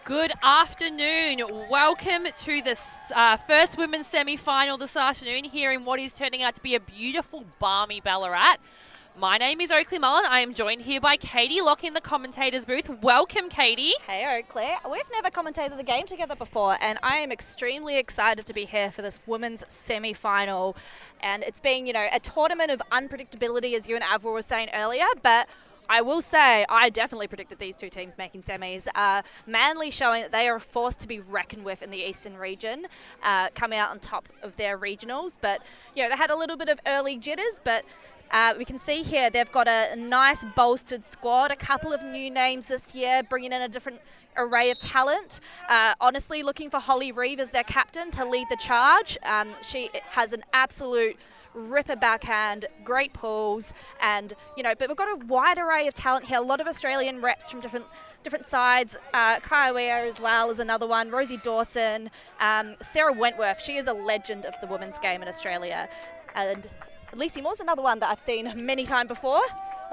Good afternoon. Welcome to the first women's semi-final this afternoon here in what is turning out to be a beautiful, balmy Ballarat. My name is Oakley Mullen. I am joined here by Katie Locke in the commentator's booth. Welcome, Katie. Hey, Oakley. We've never commentated the game together before, and I am extremely excited to be here for this women's semi-final. And it's been, a tournament of unpredictability, as you and Avril were saying earlier, but I will say I definitely predicted these two teams making semis. Manly showing that they are a force to be reckoned with in the Eastern region, coming out on top of their regionals. But, they had a little bit of early jitters, but we can see here they've got a nice bolstered squad, a couple of new names this year, bringing in a different array of talent. Honestly, looking for Holly Reeve as their captain to lead the charge. She has an absolute ripper backhand, great pulls, and but we've got a wide array of talent here. A lot of Australian reps from different sides. Kaiwea as well is another one. Rosie Dawson, Sarah Wentworth. She is a legend of the women's game in Australia, and Lacey Moore's another one that I've seen many times before.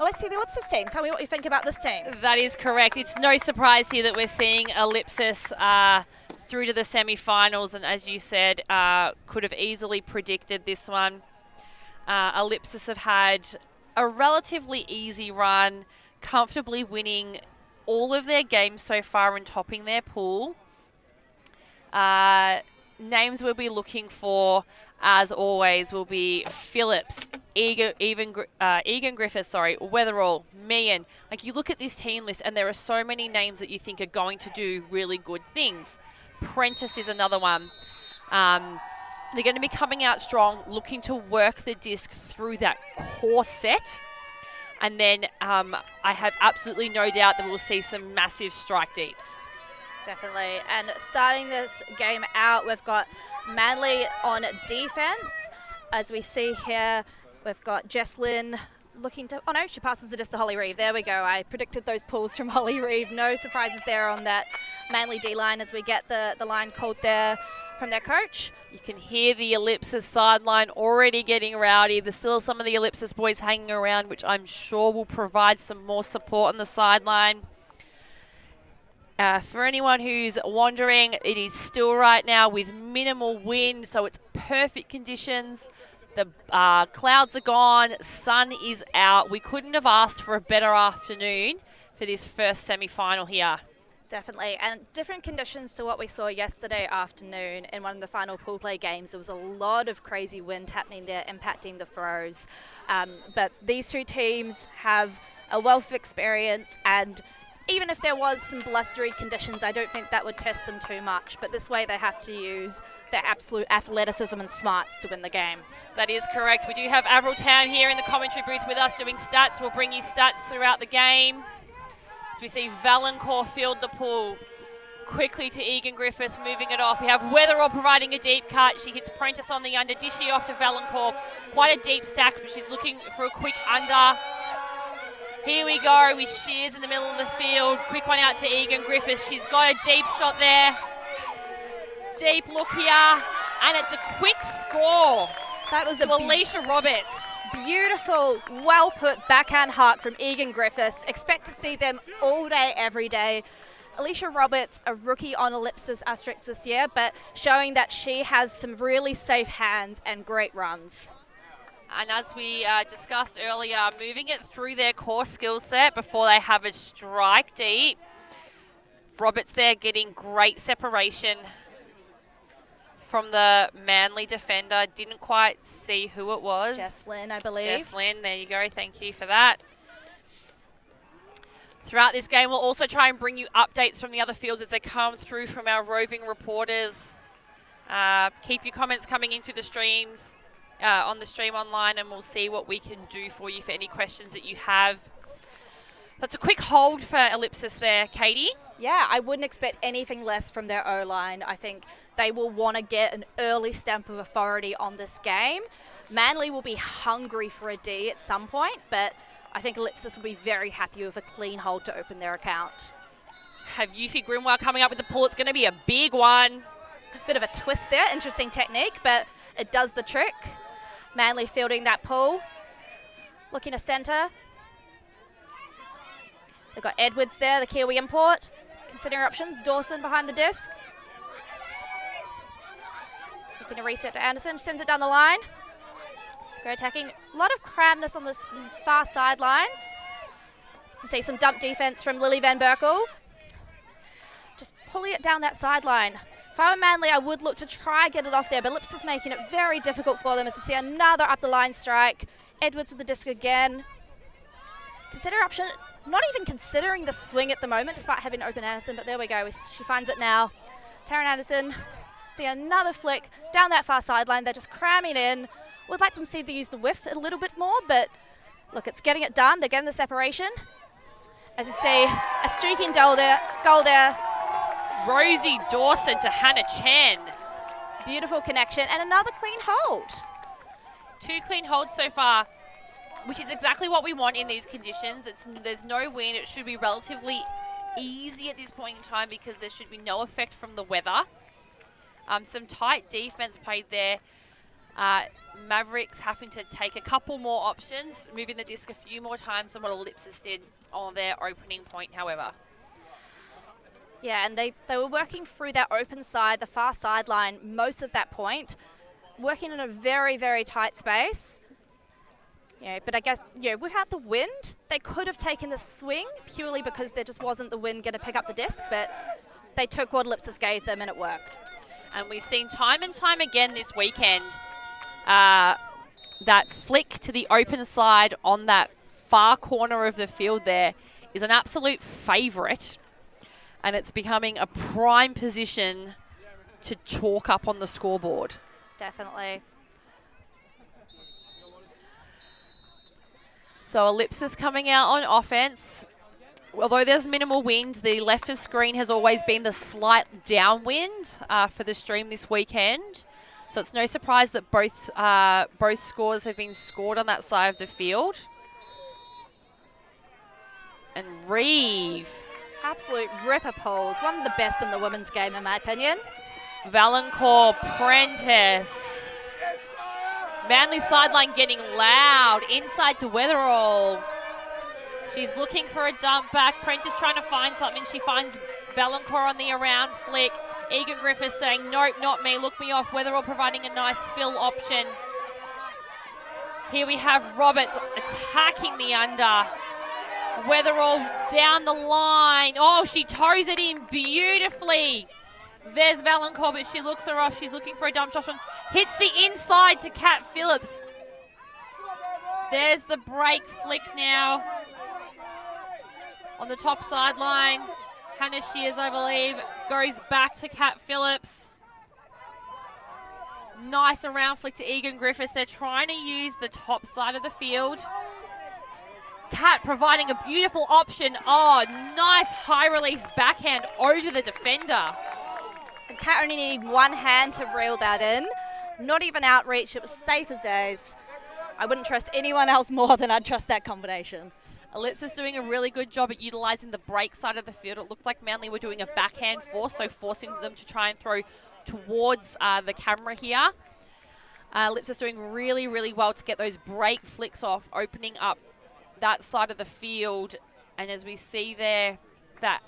Well, let's see the Ellipsis team. Tell me what you think about this team. That is correct. It's no surprise here that we're seeing Ellipsis through to the semi-finals, and as you said, could have easily predicted this one. Ellipsis have had a relatively easy run, comfortably winning all of their games so far and topping their pool. Names we'll be looking for, as always, will be Phillips, Egan Griffiths, Weatherall, Meehan. Like, you look at this team list and there are so many names that you think are going to do really good things. Prentice is another one. They're going to be coming out strong, looking to work the disc through that core set. And then I have absolutely no doubt that we'll see some massive strike deeps. Definitely. And starting this game out, we've got Manly on defense. As we see here, we've got Jesslyn looking to... Oh, no, she passes the disc to Holly Reeve. There we go. I predicted those pulls from Holly Reeve. No surprises there on that Manly D-line as we get the line called there from their coach. You can hear the Ellipsis sideline already getting rowdy. There's still some of the Ellipsis boys hanging around, which I'm sure will provide some more support on the sideline. For anyone who's wondering, it is still right now with minimal wind, so it's perfect conditions. The clouds are gone, sun is out. We couldn't have asked for a better afternoon for this first semi-final here. Definitely, and different conditions to what we saw yesterday afternoon in one of the final pool play games. There was a lot of crazy wind happening there, impacting the throws. But these two teams have a wealth of experience, and even if there was some blustery conditions, I don't think that would test them too much. But this way they have to use their absolute athleticism and smarts to win the game. That is correct. We do have Avril Tam here in the commentary booth with us doing stats. We'll bring you stats throughout the game. We see Valancourt field the pull quickly to Egan Griffiths, moving it off. We have Weatherall providing a deep cut. She hits Prentice on the under. Dishy off to Valancourt. Quite a deep stack, but she's looking for a quick under. Here we go with Shears in the middle of the field. Quick one out to Egan Griffiths. She's got a deep shot there. Deep look here. And it's a quick score. That was Alicia Roberts. Beautiful, well-put backhand huck from Egan Griffiths. Expect to see them all day, every day. Alicia Roberts, a rookie on Ellipsis Asterix this year, but showing that she has some really safe hands and great runs. And as we discussed earlier, moving it through their core skill set before they have a strike deep. Roberts there getting great separation from the Manly defender. Didn't quite see who it was. Jesslyn, I believe. Jesslyn, there you go. Thank you for that. Throughout this game, we'll also try and bring you updates from the other fields as they come through from our roving reporters. Keep your comments coming into the streams, on the stream online, and we'll see what we can do for you for any questions that you have. That's a quick hold for Ellipsis there, Katie. Yeah, I wouldn't expect anything less from their O-line. I think they will want to get an early stamp of authority on this game. Manly will be hungry for a D at some point, but I think Ellipsis will be very happy with a clean hold to open their account. Have Yuffie Grimoire coming up with the pull. It's going to be a big one. Bit of a twist there, interesting technique, but it does the trick. Manly fielding that pull. Looking to centre. They've got Edwards there, the Kiwi import. Considering options, Dawson behind the disc. Looking to reset to Anderson, sends it down the line. Go attacking. A lot of cramness on this far sideline. You see some dump defense from Lily Van Berkel. Just pulling it down that sideline. If I were Manly, I would look to try get it off there, but Ellipsis is making it very difficult for them as we see another up the line strike. Edwards with the disc again. Consider option, not even considering the swing at the moment, despite having open Anderson, but there we go. She finds it now. Taryn Anderson, see another flick down that far sideline. They're just cramming in. Would like them to see they use the whiff a little bit more, but look, it's getting it done. They're getting the separation. As you see, a streaking goal there. Rosie Dawson to Hannah Chen. Beautiful connection and another clean hold. 2 clean holds so far, which is exactly what we want in these conditions. There's no wind. It should be relatively easy at this point in time because there should be no effect from the weather. Some tight defense played there. Mavericks having to take a couple more options, moving the disc a few more times than what Ellipsis did on their opening point, however. Yeah, and they were working through that open side, the far sideline, most of that point, working in a very, very tight space. Yeah, but I guess, without the wind, they could have taken the swing purely because there just wasn't the wind going to pick up the disc, but they took what Ellipsis gave them and it worked. And we've seen time and time again this weekend that flick to the open side on that far corner of the field there is an absolute favourite, and it's becoming a prime position to chalk up on the scoreboard. Definitely. So Ellipsis coming out on offense. Although there's minimal wind, the left of screen has always been the slight downwind for the stream this weekend. So it's no surprise that both scores have been scored on that side of the field. And Reeve. Absolute ripper pulls. One of the best in the women's game, in my opinion. Valancourt, Prentice. Manly sideline getting loud. Inside to Weatherall. She's looking for a dump back. Prentice trying to find something. She finds Valancourt on the around flick. Egan Griffiths saying, nope, not me. Look me off. Weatherall providing a nice fill option. Here we have Roberts attacking the under. Weatherall down the line. Oh, she toes it in beautifully. There's Valancourt, but she looks her off. She's looking for a dump shot. Hits the inside to Kat Phillips. There's the break flick now. On the top sideline, Hannah Shears, I believe, goes back to Kat Phillips. Nice around flick to Egan Griffiths. They're trying to use the top side of the field. Kat providing a beautiful option. Oh, nice high release backhand over the defender. And Kat only needed one hand to reel that in. Not even outreach. It was safe as days. I wouldn't trust anyone else more than I'd trust that combination. Ellipsis doing a really good job at utilising the break side of the field. It looked like Manly were doing a backhand force, so forcing them to try and throw towards the camera here. Ellipsis doing really, really well to get those break flicks off, opening up that side of the field. And as we see there, that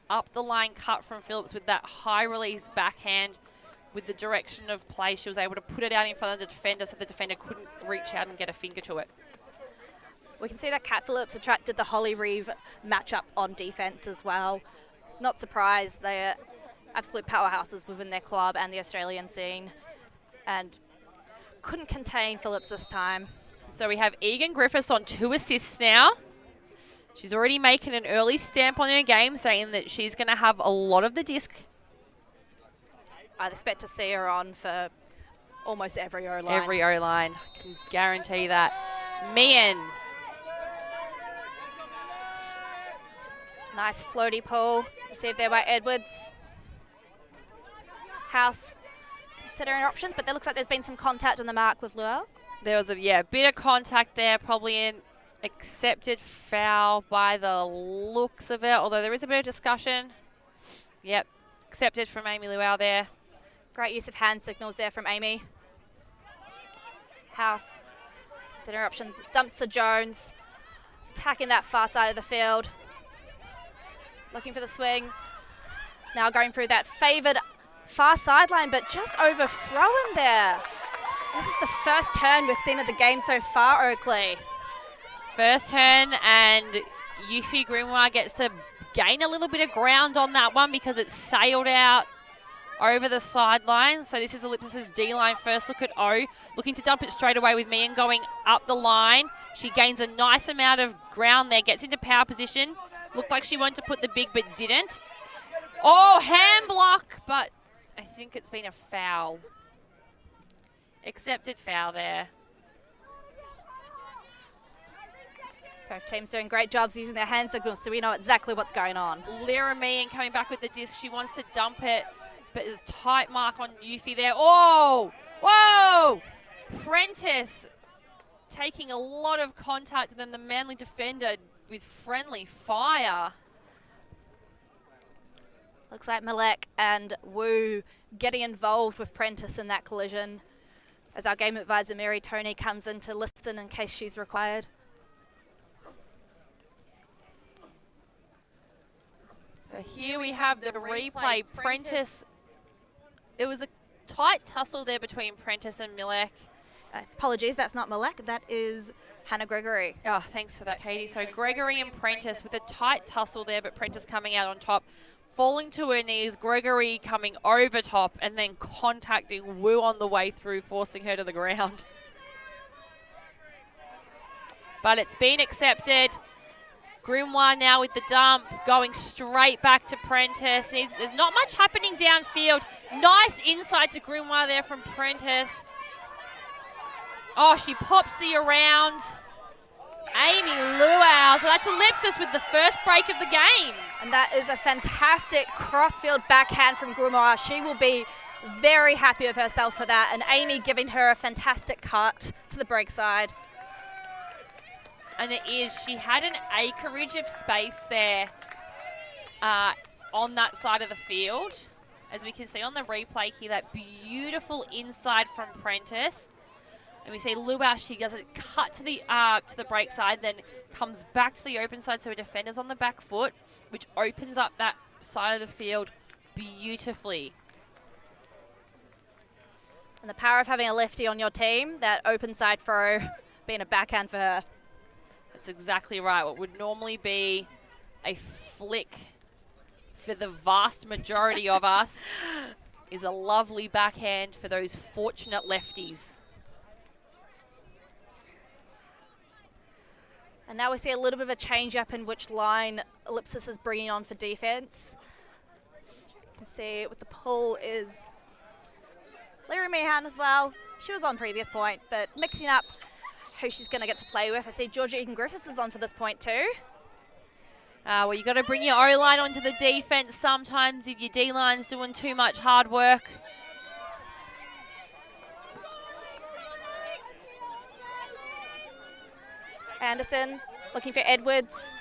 up the line cut from Phillips with that high release backhand with the direction of play, she was able to put it out in front of the defender so the defender couldn't reach out and get a finger to it. We can see that Kat Phillips attracted the Holly Reeve matchup on defense as well. Not surprised, they're absolute powerhouses within their club and the Australian scene, and couldn't contain Phillips this time. So we have Egan Griffiths on 2 assists now. She's already making an early stamp on her game, saying that she's going to have a lot of the disc. I'd expect to see her on for almost every O-line. Every O-line, I can guarantee that. Meehan. Nice floaty pull, received there by Edwards. House considering options, but there looks like there's been some contact on the mark with Luell. There was a bit of contact there, probably an accepted foul by the looks of it, although there is a bit of discussion. Yep, accepted from Amy Luell there. Great use of hand signals there from Amy. House considering options, dumps to Jones, attacking that far side of the field. Looking for the swing. Now going through that favoured far sideline, but just overthrown there. This is the first turn we've seen of the game so far, Oakley. First turn, and Yuffie Grimoire gets to gain a little bit of ground on that one because it sailed out over the sideline. So this is Ellipsis' D-line. First look at O, looking to dump it straight away with Meehan going up the line. She gains a nice amount of ground there, gets into power position. Looked like she wanted to put the big, but didn't. Oh, hand block, but I think it's been a foul. Accepted foul there. Both teams doing great jobs using their hand signals, so we know exactly what's going on. Lyra Meehan coming back with the disc. She wants to dump it, but there's a tight mark on Yuffie there. Oh, whoa! Prentice taking a lot of contact, and then the Manly defender with friendly fire. Looks like Malek and Wu getting involved with Prentice in that collision as our game advisor Mary Tony comes in to listen in case she's required. So here we have the replay. Prentice, it was a tight tussle there between Prentice and Malek. Apologies, that's not Malek, that is Hannah Gregory. Oh, thanks for that, Katie. So Gregory and Prentice with a tight tussle there, but Prentice coming out on top, falling to her knees, Gregory coming over top, and then contacting Wu on the way through, forcing her to the ground. But it's been accepted. Grimoire now with the dump, going straight back to Prentice. There's not much happening downfield. Nice inside to Grimoire there from Prentice. Oh, she pops the around. Amy Luau. So that's Ellipsis with the first break of the game. And that is a fantastic crossfield backhand from Grimoire. She will be very happy with herself for that. And Amy giving her a fantastic cut to the break side. And it is, she had an acreage of space there on that side of the field. As we can see on the replay here, that beautiful inside from Prentice. And we see Luau, she does it cut to the break side, then comes back to the open side, so her defender's on the back foot, which opens up that side of the field beautifully. And the power of having a lefty on your team, that open side throw being a backhand for her. That's exactly right. What would normally be a flick for the vast majority of us is a lovely backhand for those fortunate lefties. And now we see a little bit of a change up in which line Ellipsis is bringing on for defense. You can see with the pull is Lyra Meehan as well. She was on previous point, but mixing up who she's going to get to play with. I see Georgia Egan-Griffiths is on for this point too. Well, you got to bring your O-line onto the defense sometimes if your D-line's doing too much hard work. Anderson looking for Edwards.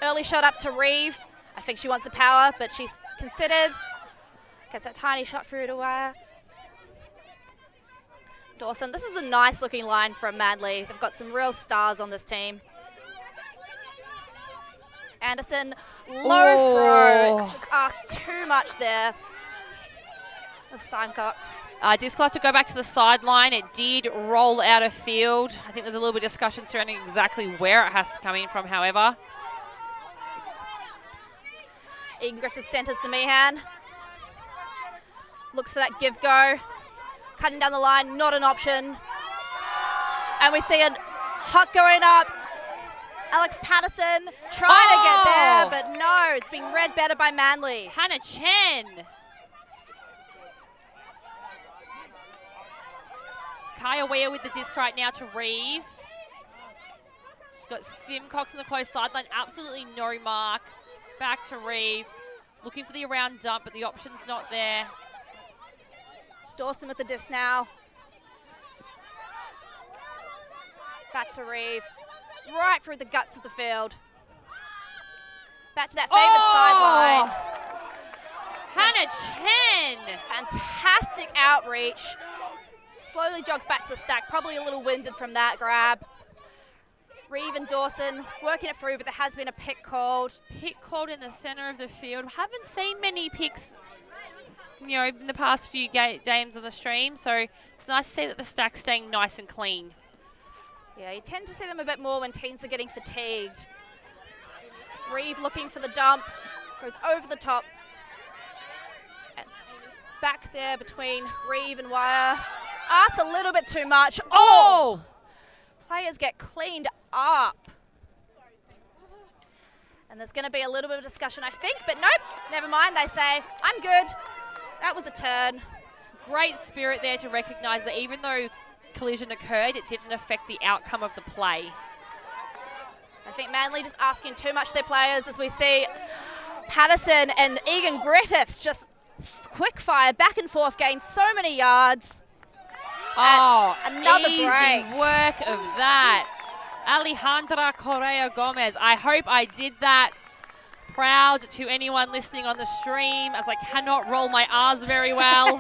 Early shot up to Reeve. I think she wants the power, but she's considered. Gets that tiny shot through to wire. Dawson. This is a nice looking line from Manly. They've got some real stars on this team. Anderson, low throw. Just asked too much there of Simecox. Disc will have to go back to the sideline. It did roll out of field. I think there's a little bit of discussion surrounding exactly where it has to come in from, however. Egan-Griffiths centres to Meehan. Looks for that give-go. Cutting down the line, not an option. And we see a hot going up. Alex Patterson trying to get there, but no, it's being read better by Manly. Hannah Chen. It's Kaya Weir with the disc right now to Reeve. She's got Simcox on the close sideline, absolutely no mark. Back to Reeve. Looking for the around dump, but the option's not there. Dawson with the disc now. Back to Reeve. Right through the guts of the field. Back to that favoured sideline. Hannah Chen. Fantastic outreach. Slowly jogs back to the stack. Probably a little winded from that grab. Reeve and Dawson working it through, but there has been a pick called. Pick called in the centre of the field. Haven't seen many picks, you know, in the past few games on the stream, so it's nice to see that the stack's staying nice and clean. Yeah, you tend to see them a bit more when teams are getting fatigued. Reeve looking for the dump, goes over the top. And back there between Reeve and Wire. Asks a little bit too much. Oh! Players get cleaned up. And there's going to be a little bit of discussion, I think, but nope, never mind. They say, I'm good. That was a turn. Great spirit there to recognise that even though collision occurred, it didn't affect the outcome of the play. I think Manly just asking too much of their players, as we see Patterson and Egan Griffiths just quick fire, back and forth, gain so many yards. Oh, and another easy break. Work of that. Alejandra Correa Gomez. I hope I did that. Proud to anyone listening on the stream, as I cannot roll my R's very well.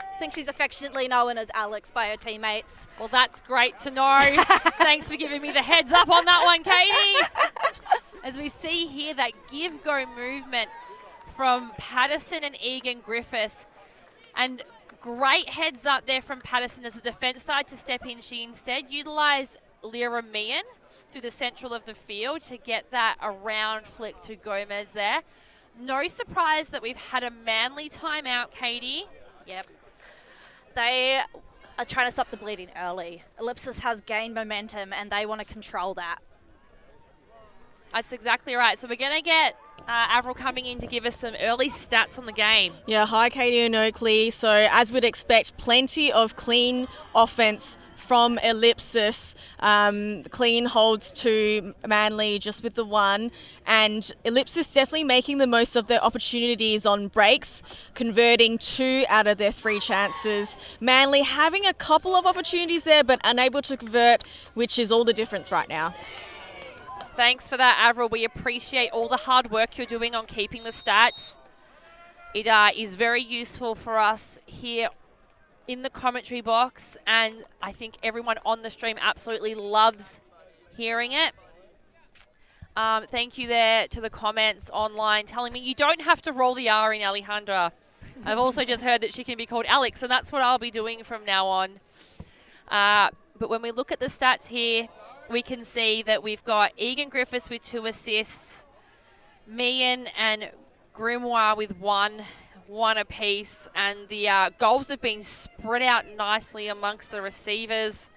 I think she's affectionately known as Alex by her teammates. Well, that's great to know. Thanks for giving me the heads up on that one, Katie. As we see here, that give-go movement from Patterson and Egan Griffiths. And great heads up there from Patterson as the defence started to step in. She instead utilised Lyra Meehan through the central of the field to get that around flick to Gomez there. No surprise that we've had a Manly timeout, Katie. Yep. They are trying to stop the bleeding early. Ellipsis has gained momentum and they want to control that. That's exactly right. So we're going to get Avril coming in to give us some early stats on the game. Yeah, hi Katie and Oakley. So as we'd expect, plenty of clean offense from Ellipsis. Clean holds to Manly just with the one. And Ellipsis definitely making the most of their opportunities on breaks, converting 2 out of their 3 chances. Manly having a couple of opportunities there, but unable to convert, which is all the difference right now. Thanks for that, Avril. We appreciate all the hard work you're doing on keeping the stats. It is very useful for us here in the commentary box, and I think everyone on the stream absolutely loves hearing it. Thank you there to the comments online telling me you don't have to roll the R in Alejandra. I've also just heard that she can be called Alex, and that's what I'll be doing from now on. But when we look at the stats here, we can see that we've got Egan Griffiths with 2 assists, Meehan and Grimoire with one apiece, and the goals have been spread out nicely amongst the receivers.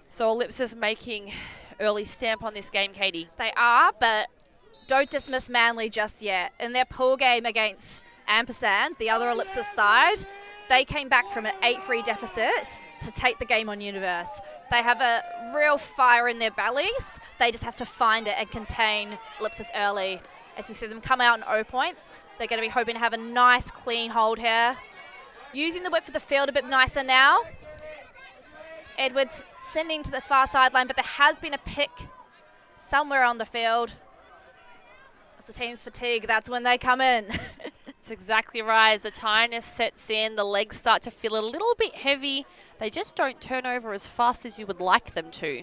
So Ellipsis making early stamp on this game, Katie. They are, but don't dismiss Manly just yet. In their pool game against Ampersand, the other Ellipsis side, they came back from an 8-3 deficit to take the game on Universe. They have a real fire in their bellies. They just have to find it and contain Ellipsis early. As we see them come out in O point, they're going to be hoping to have a nice clean hold here. Using the width of the field a bit nicer now. Edwards sending to the far sideline, but there has been a pick somewhere on the field. As the team's fatigue, that's when they come in. That's exactly right. As the tiredness sets in, the legs start to feel a little bit heavy. They just don't turn over as fast as you would like them to.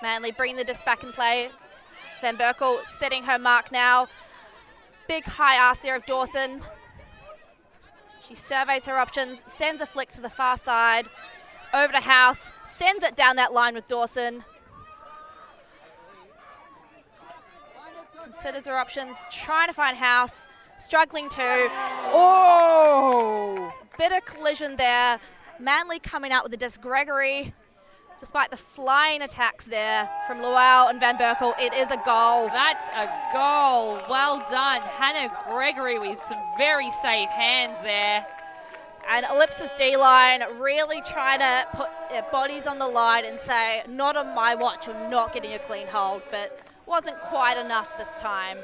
Manly bring the disc back in play. Van Berkel setting her mark now. Big high ask there of Dawson. She surveys her options, sends a flick to the far side, over to House, sends it down that line with Dawson. Considers her options, trying to find House, struggling to. Oh! Bit of collision there. Manly coming out with the disc. Gregory, despite the flying attacks there from Luau and Van Berkel, it is a goal. That's a goal. Well done. Hannah Gregory with some very safe hands there. And Ellipsis D-line really trying to put their bodies on the line and say, not on my watch, you're not getting a clean hold, but wasn't quite enough this time.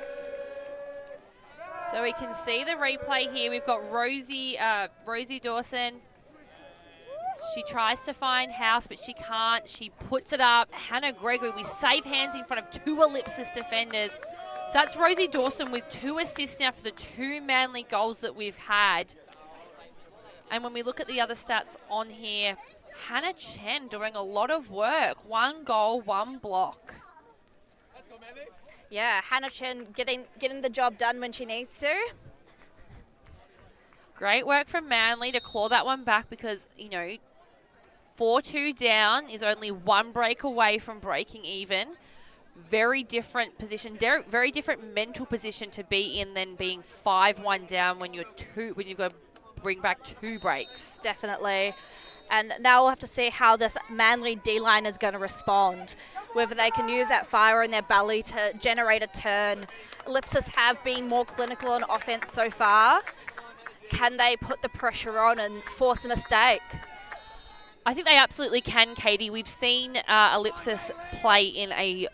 So we can see the replay here. We've got Rosie Dawson. She tries to find House, but she can't. She puts it up. Hannah Gregory with safe hands in front of 2 Ellipsis defenders. So that's Rosie Dawson with 2 assists now for the 2 Manly goals that we've had. And when we look at the other stats on here, Hannah Chen doing a lot of work. 1 goal, 1 block. Yeah, Hannah Chen getting the job done when she needs to. Great work from Manly to claw that one back because, you know, 4-2 down is only 1 break away from breaking even. Very different position, very different mental position to be in than being 5-1 down when you've got to bring back 2 breaks. Definitely. And now we'll have to see how this Manly D-line is going to respond. Whether they can use that fire in their belly to generate a turn. Ellipsis have been more clinical on offense so far. Can they put the pressure on and force a mistake? I think they absolutely can, Katie. We've seen Ellipsis play in a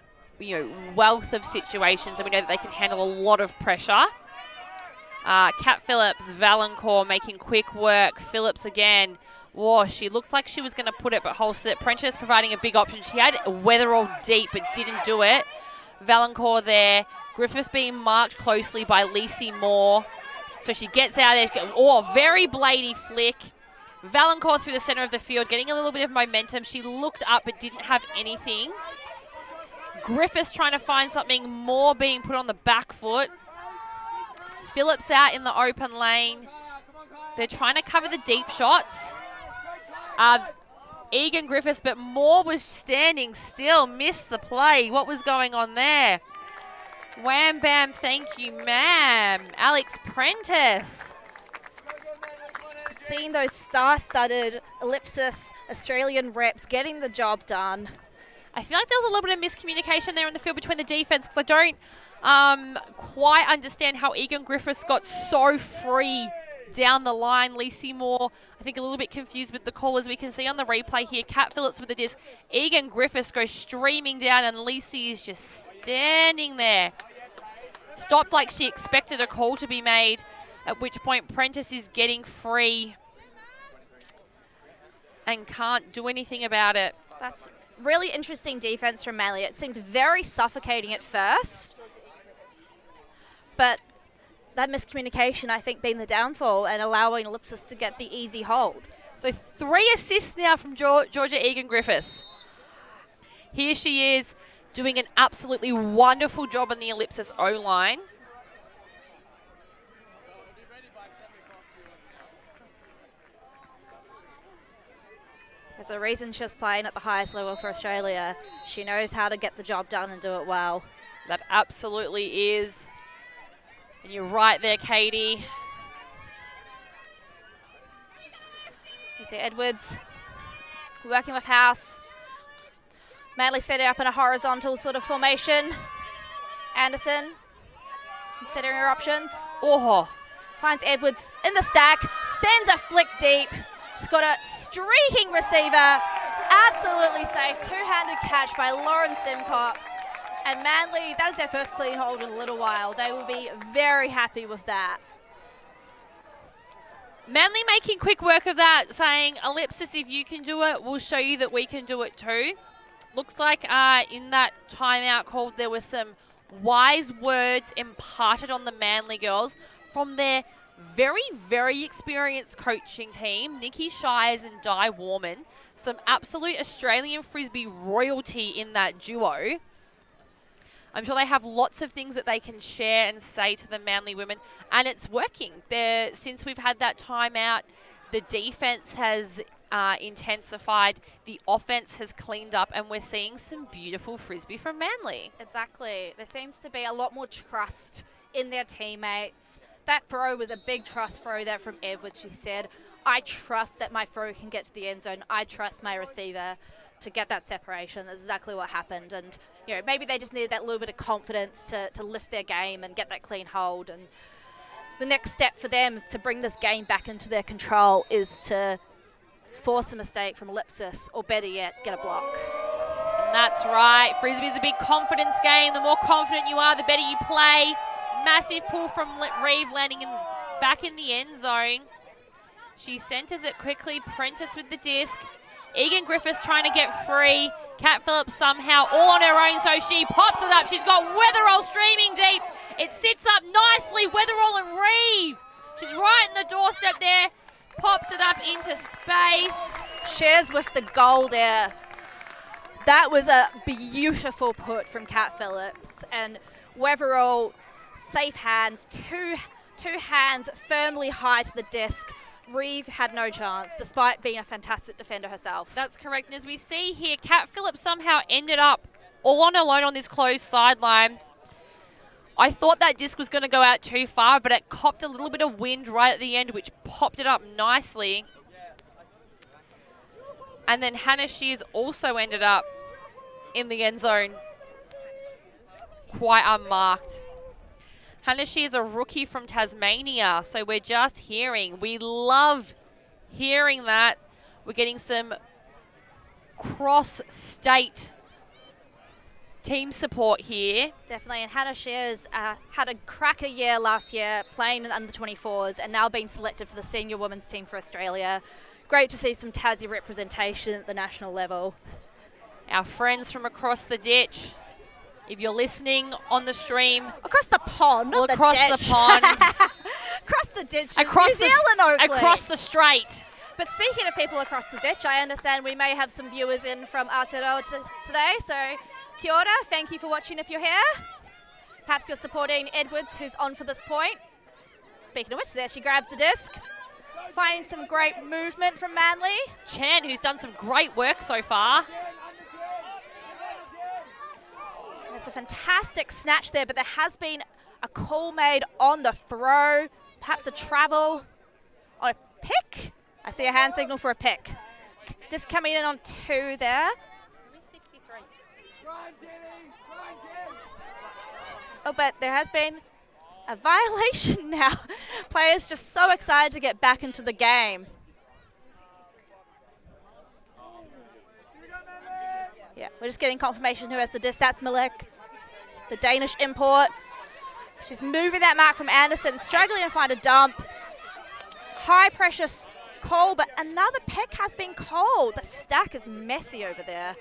wealth of situations, and we know that they can handle a lot of pressure. Kat Phillips, Valancourt making quick work. Phillips again. Whoa, she looked like she was going to put it, but holds it. Prentice providing a big option. She had Weatherall deep, but didn't do it. Valancourt there. Griffiths being marked closely by Lacey Moore. So she gets out there. Oh, very bladey flick. Valancourt through the center of the field, getting a little bit of momentum. She looked up but didn't have anything. Griffiths trying to find something more, being put on the back foot. Phillips out in the open lane. They're trying to cover the deep shots. Egan Griffiths, but Moore was standing still, missed the play. What was going on there? Wham, bam, thank you, ma'am. Alex Prentice. Seeing those star-studded Ellipsis Australian reps getting the job done. I feel like there was a little bit of miscommunication there in the field between the defense because I don't quite understand how Egan Griffiths got so free down the line. Lacey Moore, I think a little bit confused with the call as we can see on the replay here. Kat Phillips with the disc. Egan Griffiths goes streaming down and Lacey is just standing there. Stopped like she expected a call to be made, at which point Prentice is getting free and can't do anything about it. That's really interesting defense from Manly. It seemed very suffocating at first, but that miscommunication, I think, being the downfall and allowing Ellipsis to get the easy hold. So 3 assists now from Georgia Egan Griffiths. Here she is doing an absolutely wonderful job on the Ellipsis O-line. There's a reason she's playing at the highest level for Australia. She knows how to get the job done and do it well. That absolutely is. And you're right there, Katie. You see Edwards working with House. Manly set it up in a horizontal sort of formation. Anderson considering her options. Oh, Finds Edwards in the stack, sends a flick deep. She's got a streaking receiver. Absolutely safe. Two-handed catch by Lauren Simcox. And Manly, that is their first clean hold in a little while. They will be very happy with that. Manly making quick work of that, saying, Ellipsis, if you can do it, we'll show you that we can do it too. Looks like in that timeout call, there were some wise words imparted on the Manly girls from their very, very experienced coaching team, Nikki Shires and Di Warman. Some absolute Australian Frisbee royalty in that duo. I'm sure they have lots of things that they can share and say to the Manly women, and it's working. Since we've had that timeout, the defense has intensified, the offense has cleaned up, and we're seeing some beautiful Frisbee from Manly. Exactly. There seems to be a lot more trust in their teammates. That throw was a big trust throw there from Edwards. She said, I trust that my throw can get to the end zone. I trust my receiver to get that separation. That's exactly what happened. And, you know, maybe they just needed that little bit of confidence to lift their game and get that clean hold. And the next step for them to bring this game back into their control is to force a mistake from Ellipsis, or better yet, get a block. And that's right. Frisbee is a big confidence game. The more confident you are, the better you play. Massive pull from Reeve, landing back in the end zone. She centers it quickly. Prentice with the disc. Egan Griffiths trying to get free. Kat Phillips somehow all on her own, so she pops it up. She's got Weatherall streaming deep. It sits up nicely. Weatherall and Reeve. She's right in the doorstep there. Pops it up into space. Shares with the goal there. That was a beautiful put from Kat Phillips. And Weatherall, safe hands, two hands firmly high to the disc. Reeve had no chance, despite being a fantastic defender herself. That's correct. And as we see here, Kat Phillips somehow ended up all on her own on this closed sideline. I thought that disc was going to go out too far, but it copped a little bit of wind right at the end, which popped it up nicely. And then Hannah Shears also ended up in the end zone, quite unmarked. Hannah Shears, a rookie from Tasmania, so we're just hearing. We love hearing that. We're getting some cross-state team support here. Definitely, and Hannah Shears had a cracker year last year playing in under-24s and now being selected for the senior women's team for Australia. Great to see some Tassie representation at the national level. Our friends from across the ditch, if you're listening on the stream. Across the pond, not across the ditch. the pond. Across the ditch. Across New Zealand, Oakley. Across the strait. But speaking of people across the ditch, I understand we may have some viewers in from Aotearoa today, so kia ora, thank you for watching if you're here. Perhaps you're supporting Edwards, who's on for this point. Speaking of which, there she grabs the disc. Finding some great movement from Manly. Chan, who's done some great work so far. There's a fantastic snatch there, but there has been a call made on the throw. Perhaps a travel or a pick. I see a hand signal for a pick. Just coming in on 2 there. Oh, but there has been a violation now. Players just so excited to get back into the game. Yeah, we're just getting confirmation who has the disc. That's Malik, the Danish import. She's moving that mark from Anderson, struggling to find a dump. High pressure call, but another pick has been called. The stack is messy over there.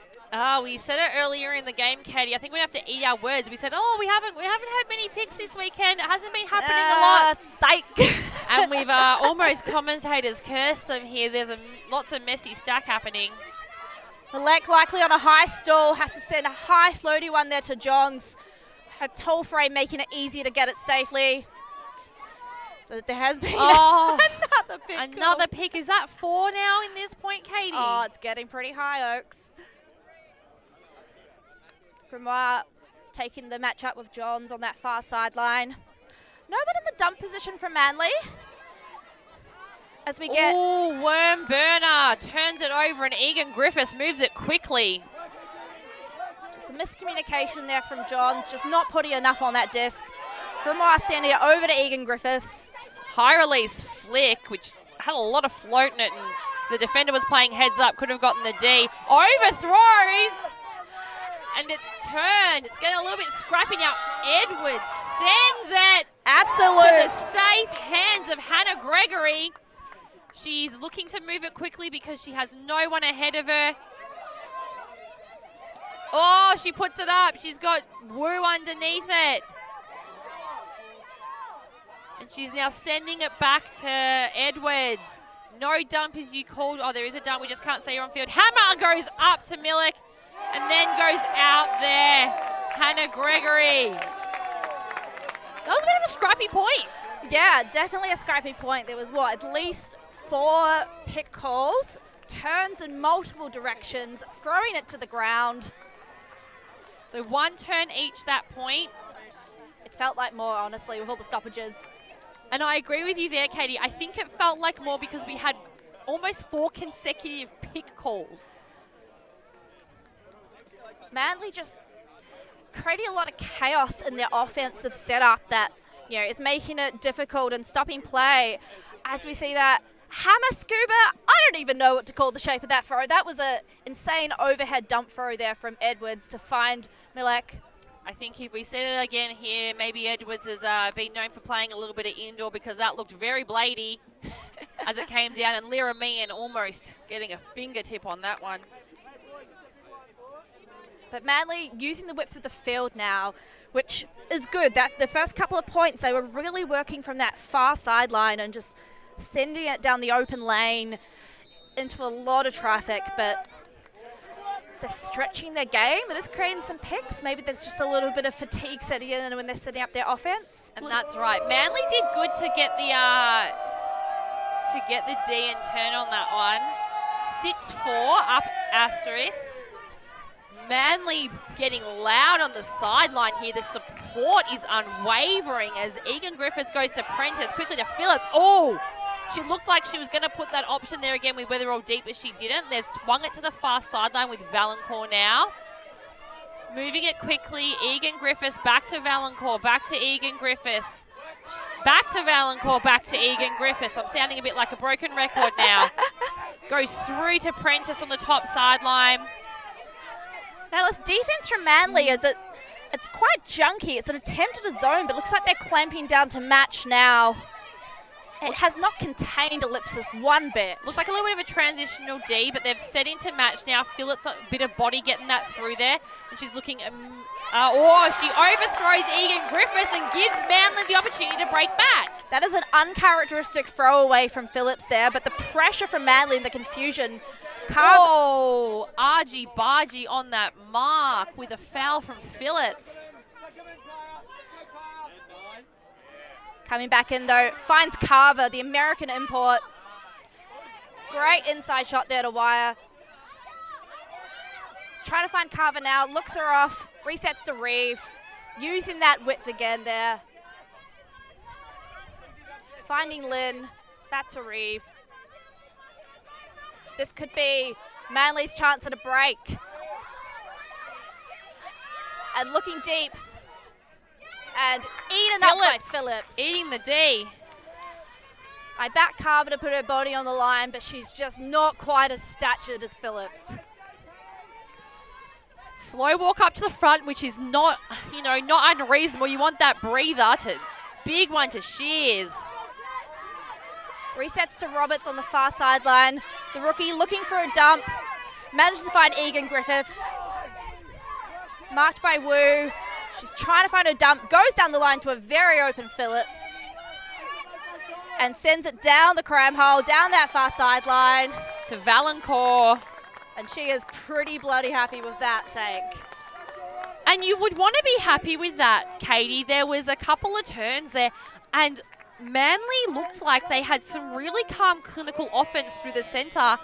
We said it earlier in the game, Katie. I think we have to eat our words. We said, oh, we haven't had many picks this weekend. It hasn't been happening a lot. Psych. And we've almost commentators cursed them here. There's lots of messy stack happening. Malek likely on a high stall, has to send a high floaty one there to Johns. Her tall frame making it easier to get it safely. But there has been another pick. Another pick. Is that 4 now in this point, Katie? Oh, it's getting pretty high, Oaks. Grimoire taking the match up with Johns on that far sideline. No one in the dump position from Manly. As we get... Oh, Worm Burner turns it over and Egan Griffiths moves it quickly. Just a miscommunication there from Johns, just not putting enough on that disc. Grimoire sending it over to Egan Griffiths. High release flick, which had a lot of float in it, and the defender was playing heads up, could have gotten the D. Overthrows! And it's turned. It's getting a little bit scrappy now. Edwards sends it to the safe hands of Hannah Gregory. She's looking to move it quickly because she has no one ahead of her. Oh, she puts it up. She's got Wu underneath it. And she's now sending it back to Edwards. No dump as you called. Oh, there is a dump. We just can't see her on field. Hammer goes up to Millick and then goes out there. Hannah Gregory. That was a bit of a scrappy point. Yeah, definitely a scrappy point. There was, at least 4 pick calls, turns in multiple directions, throwing it to the ground. So 1 turn each that point. It felt like more, honestly, with all the stoppages. And I agree with you there, Katie. I think it felt like more because we had almost 4 consecutive pick calls. Manly just creating a lot of chaos in their offensive setup that, is making it difficult and stopping play. As we see that hammer scuba, I don't even know what to call the shape of that throw. That was an insane overhead dump throw there from Edwards to find Milek. I think if we see it again here, maybe Edwards has been known for playing a little bit of indoor because that looked very bladey as it came down, and Lyra Meehan almost getting a fingertip on that one. But Manly using the width of the field now, which is good. That the first couple of points, they were really working from that far sideline and just sending it down the open lane into a lot of traffic, but they're stretching their game. It is creating some picks. Maybe there's just a little bit of fatigue setting in when they're setting up their offense. And that's right. Manly did good to get the D and turn on that one. 6-4 up asterisk. Manly getting loud on the sideline here. The support is unwavering as Egan Griffiths goes to Prentice, quickly to Phillips. Oh, she looked like she was going to put that option there again with Weatherall deep, but she didn't. They've swung it to the far sideline with Valancourt now. Moving it quickly, Egan Griffiths back to Valancourt, back to Egan Griffiths. Back to Valancourt, back to Egan Griffiths. I'm sounding a bit like a broken record now. Goes through to Prentice on the top sideline. Now, this defense from Manly it's quite junky. It's an attempt at a zone, but looks like they're clamping down to match now. It has not contained Ellipsis one bit. Looks like a little bit of a transitional D, but they've set into match now. Phillips, a bit of body getting that through there. And she's looking, she overthrows Egan Griffiths and gives Manly the opportunity to break back. That is an uncharacteristic throwaway from Phillips there, but the pressure from Manly and the confusion. Argy Bargy on that mark with a foul from Phillips. Coming back in though, finds Carver, the American import. Great inside shot there to Wire. Trying to find Carver now, looks her off, resets to Reeve. Using that width again there. Finding Lynn, back to Reeve. This could be Manly's chance at a break. And looking deep. And it's eaten up by Phillips. Eating the D. I back Carver to put her body on the line, but she's just not quite as statured as Phillips. Slow walk up to the front, which is not unreasonable. You want that breather to big one to Shears. Resets to Roberts on the far sideline. The rookie looking for a dump. Manages to find Egan Griffiths. Marked by Wu. She's trying to find a dump. Goes down the line to a very open Phillips. And sends it down the cram hole, down that far sideline. To Valancourt. And she is pretty bloody happy with that take. And you would want to be happy with that, Katie. There was a couple of turns there, and Manly looked like they had some really calm clinical offense through the centre,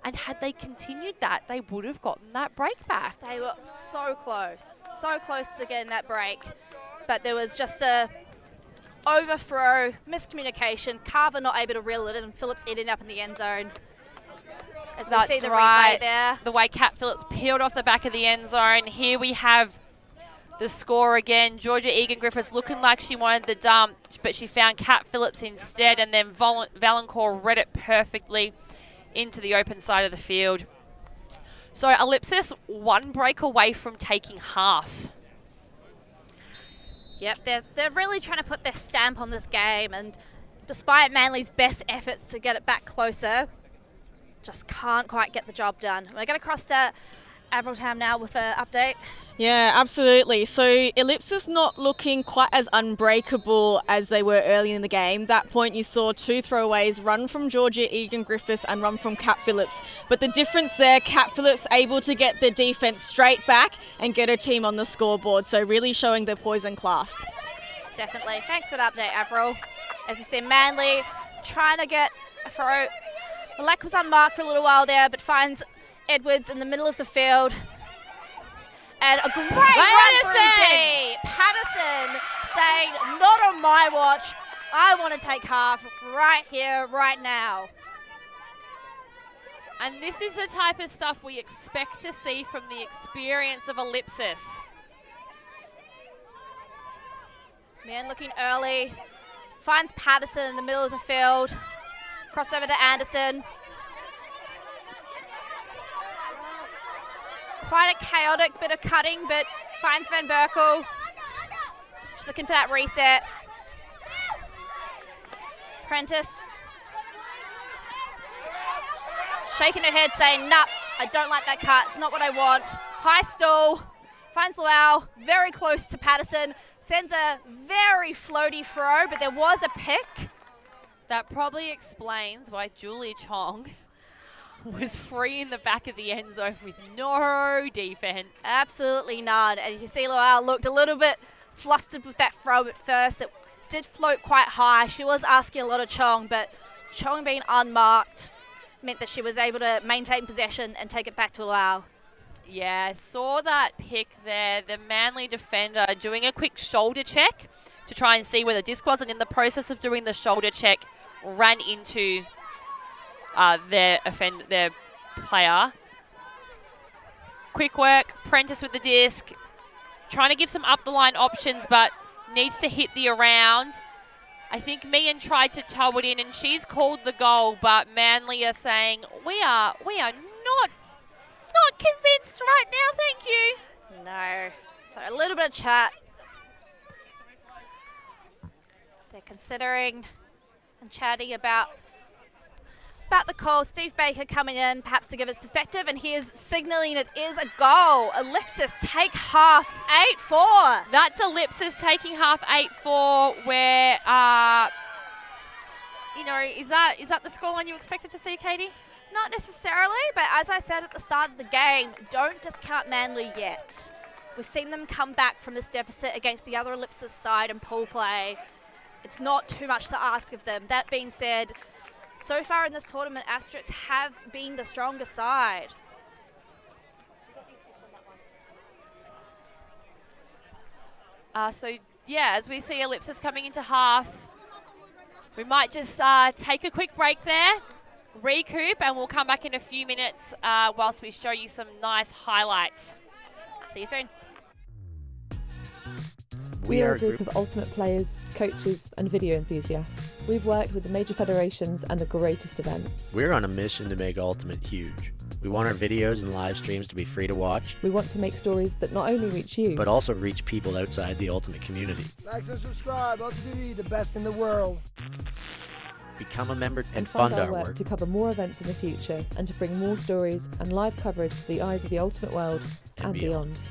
and had they continued that, they would have gotten that break back. They were so close to getting that break. But there was just a overthrow, miscommunication, Carver not able to reel it in, and Phillips eating up in the end zone. As we see the replay there. The way Kat Phillips peeled off the back of the end zone. Here we have the score again. Georgia Egan Griffiths looking like she wanted the dump, but she found Kat Phillips instead, and then Valancourt read it perfectly into the open side of the field. So Ellipsis one break away from taking half. Yep, they're really trying to put their stamp on this game, and despite Manly's best efforts to get it back closer, just can't quite get the job done. We're going to cross to Averilltown now with an update. Yeah, absolutely. So Ellipsis not looking quite as unbreakable as they were early in the game. That point you saw two throwaways, run from Georgia Egan Griffiths and run from Kat Phillips. But the difference there, Kat Phillips able to get the defence straight back and get her team on the scoreboard. So really showing their poise and class. Definitely. Thanks for the update, Averill. As you see, Manly trying to get a throw. Malek was unmarked for a little while there, but finds Edwards in the middle of the field. And a great run through D. Patterson saying, not on my watch. I want to take half right here, right now. And this is the type of stuff we expect to see from the experience of Ellipsis. Man looking early. Finds Patterson in the middle of the field. Crossover to Anderson. Quite a chaotic bit of cutting, but finds Van Berkel. She's looking for that reset. Prentice. Shaking her head saying, nah, I don't like that cut. It's not what I want. High stall. Finds Luau. Very close to Patterson. Sends a very floaty throw, but there was a pick. That probably explains why Julia Chong was free in the back of the end zone with no defense. Absolutely none. And you see Loelle looked a little bit flustered with that throw at first. It did float quite high. She was asking a lot of Chong, but Chong being unmarked meant that she was able to maintain possession and take it back to Loelle. Yeah, saw that pick there. The Manly defender doing a quick shoulder check to try and see where the disc was, and in the process of doing the shoulder check, ran into their player. Quick work, Prentice with the disc, trying to give some up the line options, but needs to hit the around. I think Meehan tried to tow it in, and she's called the goal, but Manly are saying we are not convinced right now, thank you. No. So a little bit of chat. They're considering and chatting about the call. Steve Baker coming in perhaps to give his perspective, and he is signalling it is a goal. Ellipsis take half 8-4. That's Ellipsis taking half 8-4, where is that the scoreline you expected to see, Katie? Not necessarily, but as I said at the start of the game, don't discount Manly yet. We've seen them come back from this deficit against the other Ellipsis side in pool play. It's not too much to ask of them. That being said, so far in this tournament, Asterisks have been the stronger side. As we see Ellipsis coming into half, we might just take a quick break there, recoup, and we'll come back in a few minutes whilst we show you some nice highlights. See you soon. We are a group of ultimate players, coaches and video enthusiasts. We've worked with the major federations and the greatest events. We're on a mission to make Ultimate huge. We want our videos and live streams to be free to watch. We want to make stories that not only reach you, but also reach people outside the Ultimate community. Like and subscribe, ULTI.TV, the best in the world. Become a member and fund fund our work to cover more events in the future and to bring more stories and live coverage to the eyes of the Ultimate world and beyond.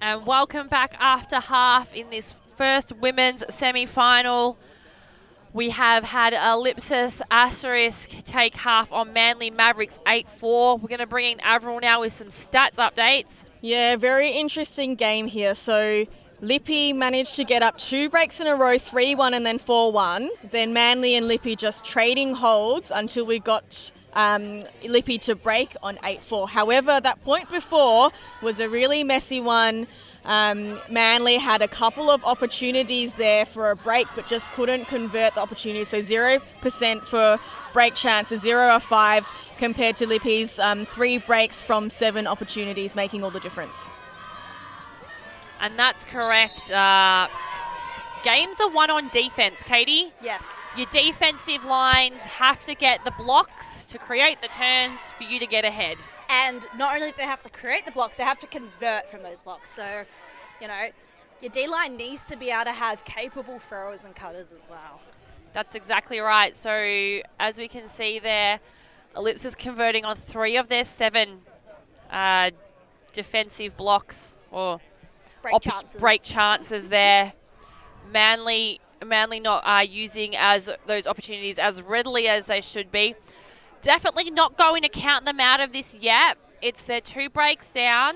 And welcome back after half in this first women's semi-final. We have had Ellipsis Asterisk take half on Manly Mavericks 8-4. We're going to bring in Avril now with some stats updates. Yeah, very interesting game here. So Lippy managed to get up 2 breaks in a row, 3-1 and then 4-1. Then Manly and Lippy just trading holds until we got Lippy to break on 8-4. However, that point before was a really messy one. Manly had a couple of opportunities there for a break, but just couldn't convert the opportunity. So 0% for break chances, 0 of 5, compared to Lippy's 3 breaks from 7 opportunities, making all the difference. And that's correct. Games are won on defense, Katie. Yes. Your defensive lines have to get the blocks to create the turns for you to get ahead. And not only do they have to create the blocks, they have to convert from those blocks. So, you know, your D-line needs to be able to have capable throwers and cutters as well. That's exactly right. So, as we can see there, Ellipsis converting on 3 of their 7 defensive blocks or break chances there. Manly not using those opportunities as readily as they should be. Definitely not going to count them out of this yet. It's their 2 breaks down.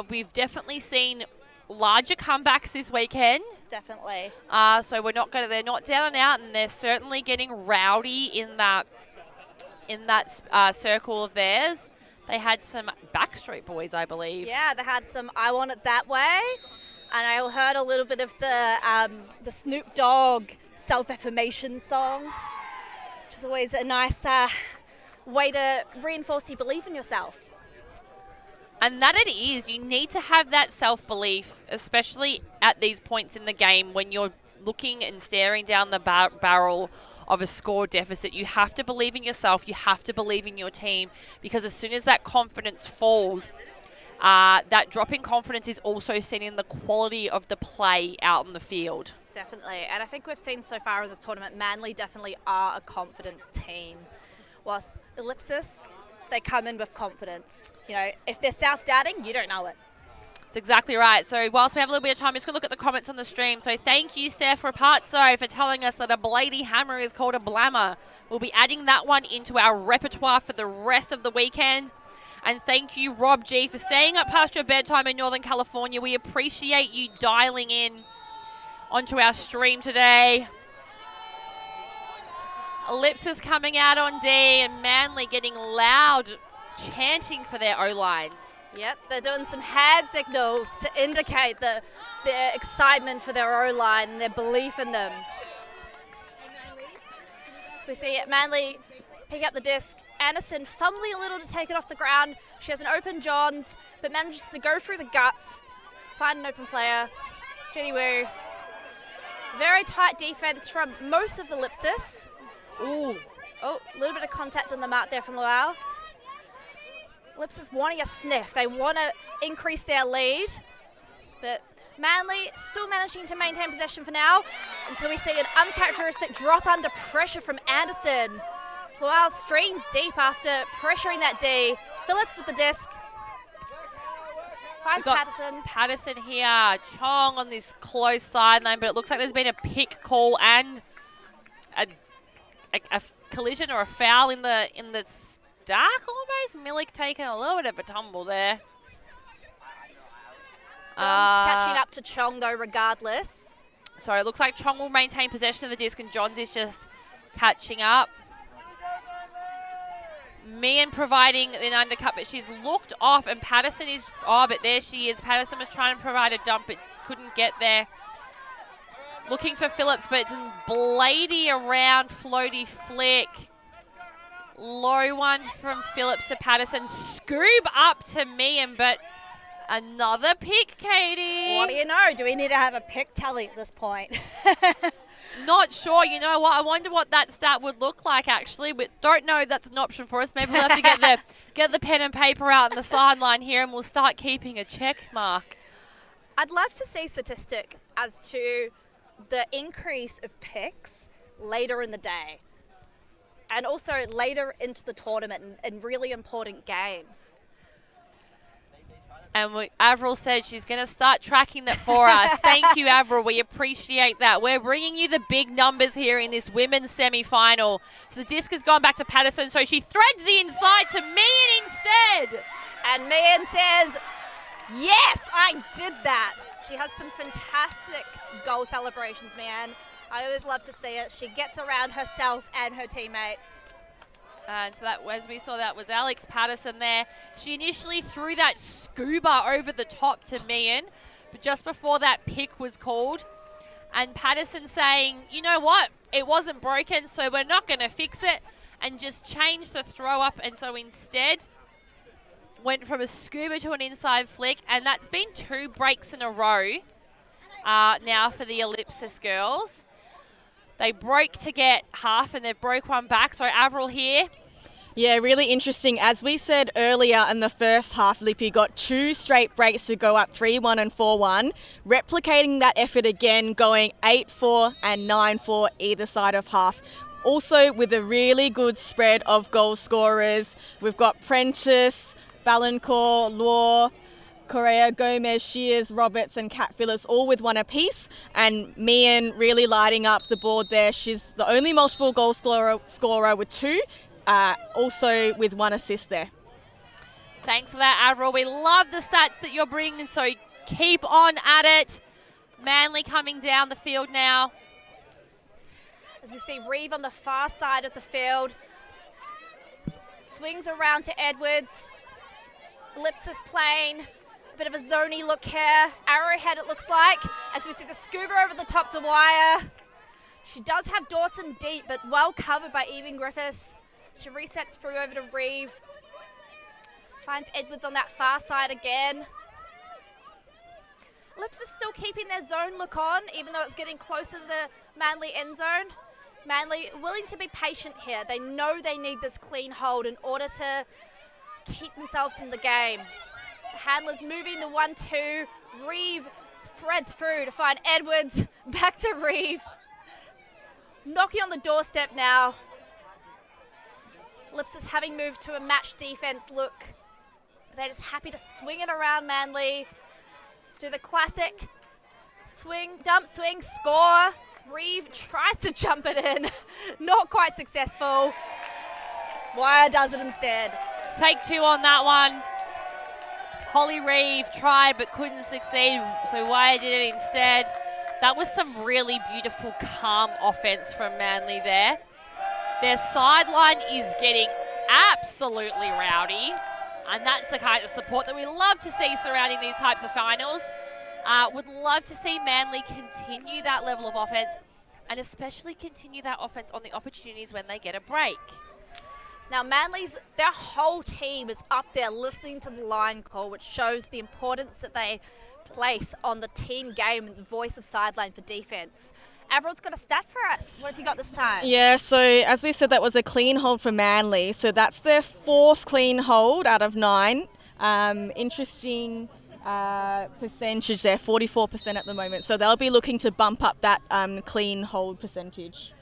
We've definitely seen larger comebacks this weekend. Definitely. So they're not down and out, and they're certainly getting rowdy in that circle of theirs. They had some Backstreet Boys, I believe. Yeah, they had some I Want It That Way. And I heard a little bit of the Snoop Dogg self-affirmation song, which is always a nice way to reinforce your belief in yourself. And that it is. You need to have that self-belief, especially at these points in the game when you're looking and staring down the barrel of a score deficit. You have to believe in yourself. You have to believe in your team, because as soon as that confidence falls, that drop in confidence is also seen in the quality of the play out in the field. Definitely. And I think we've seen so far in this tournament, Manly definitely are a confidence team. Whilst Ellipsis, they come in with confidence. You know, if they're self-doubting, you don't know it. That's exactly right. So whilst we have a little bit of time, I'm just going to look at the comments on the stream. So thank you, Steph Rapazzo, for telling us that a Blady hammer is called a blammer. We'll be adding that one into our repertoire for the rest of the weekend. And thank you, Rob G, for staying up past your bedtime in Northern California. We appreciate you dialing in onto our stream today. Ellipsis coming out on D, and Manly getting loud chanting for their O-line. Yep, they're doing some hand signals to indicate their excitement for their O-line and their belief in them. So we see Manly pick up the disc. Anderson fumbling a little to take it off the ground. She has an open Johns, but manages to go through the guts, find an open player. Jenny Wu. Very tight defense from most of Ellipsis. Ooh. Oh, a little bit of contact on the mark there from Lowell. Ellipsis wanting a sniff. They want to increase their lead, but Manly still managing to maintain possession for now until we see an uncharacteristic drop under pressure from Anderson. Lowell streams deep after pressuring that D. Phillips with the disc. Finds Patterson. Patterson here. Chong on this close sideline, but it looks like there's been a pick call and a collision or a foul in the stack almost. Milik taking a little bit of a tumble there. John's catching up to Chong though regardless. So it looks like Chong will maintain possession of the disc and Johns is just catching up. Meehan providing an undercut, but she's looked off, and Patterson is, but there she is. Patterson was trying to provide a dump, but couldn't get there. Looking for Phillips, but it's Blady around, floaty flick. Low one from Phillips to Patterson. Scoob up to Meehan, but another pick, Katie. What do you know? Do we need to have a pick tally at this point? Not sure. You know what? I wonder what that stat would look like, actually. But don't know that's an option for us. Maybe we'll have to get the pen and paper out on the sideline here, and we'll start keeping a check mark. I'd love to see statistic as to the increase of picks later in the day, and also later into the tournament in really important games. And Avril said she's going to start tracking that for us. Thank you, Avril. We appreciate that. We're bringing you the big numbers here in this women's semi-final. So the disc has gone back to Patterson, so she threads the inside to Meehan instead. And Meehan says, yes, I did that. She has some fantastic goal celebrations, man. I always love to see it. She gets around herself and her teammates. And so that, as we saw, that was Alex Patterson there. She initially threw that scuba over the top to Meehan, but just before that pick was called. And Patterson saying, you know what, it wasn't broken, so we're not going to fix it, and just changed the throw up. And so instead went from a scuba to an inside flick, and that's been 2 breaks in a row now for the Ellipsis girls. They broke to get half, and they've broke one back. So Avril here. Yeah, really interesting. As we said earlier in the first half, Lippy got 2 straight breaks to go up 3-1 and 4-1, replicating that effort again, going 8-4 and 9-4 either side of half. Also with a really good spread of goal scorers. We've got Prentice, Valancourt, Law, Correa, Gomez, Shears, Roberts and Kat Phillips all with 1 apiece, and Meehan really lighting up the board there. She's the only multiple goal scorer with 2, also with 1 assist there. Thanks for that, Avril. We love the stats that you're bringing, so keep on at it. Manly coming down the field now. As you see, Reeve on the far side of the field. Swings around to Edwards. Ellipsis playing. Bit of a zoney look here. Arrowhead, it looks like, as we see the scuba over the top to Wire. She does have Dawson deep, but well covered by Evan Griffiths. She resets through over to Reeve. Finds Edwards on that far side again. Ellipsis still keeping their zone look on, even though it's getting closer to the Manly end zone. Manly willing to be patient here. They know they need this clean hold in order to keep themselves in the game. Handlers moving the 1-2. Reeve threads through to find Edwards. Back to Reeve. Knocking on the doorstep now. Ellipsis having moved to a match defense look. They're just happy to swing it around Manly. Do the classic swing, dump swing, score. Reeve tries to jump it in. Not quite successful. Wire does it instead. Take 2 on that one. Holly Reeve tried but couldn't succeed, so Wire did it instead. That was some really beautiful, calm offense from Manly there. Their sideline is getting absolutely rowdy, and that's the kind of support that we love to see surrounding these types of finals. Would love to see Manly continue that level of offense, and especially continue that offense on the opportunities when they get a break. Now Manly's, their whole team is up there listening to the line call, which shows the importance that they place on the team game and the voice of sideline for defense. Avril's got a stat for us. What have you got this time? Yeah, so as we said, that was a clean hold for Manly. So that's their 4th clean hold out of 9. Interesting percentage there, 44% at the moment. So they'll be looking to bump up that clean hold percentage.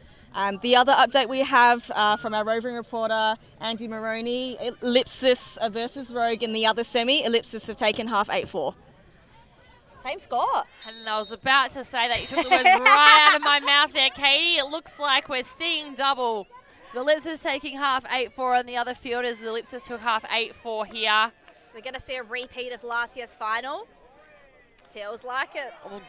The other update we have from our roving reporter, Andy Maroney, Ellipsis versus Rogue in the other semi. Ellipsis have taken half 8-4. Same score. And I was about to say that. You took the words right out of my mouth there, Katie. It looks like we're seeing double. The Ellipsis taking half 8-4 on the other fielders. The Ellipsis took half 8-4 here. We're going to see a repeat of last year's final. Feels like it. Well,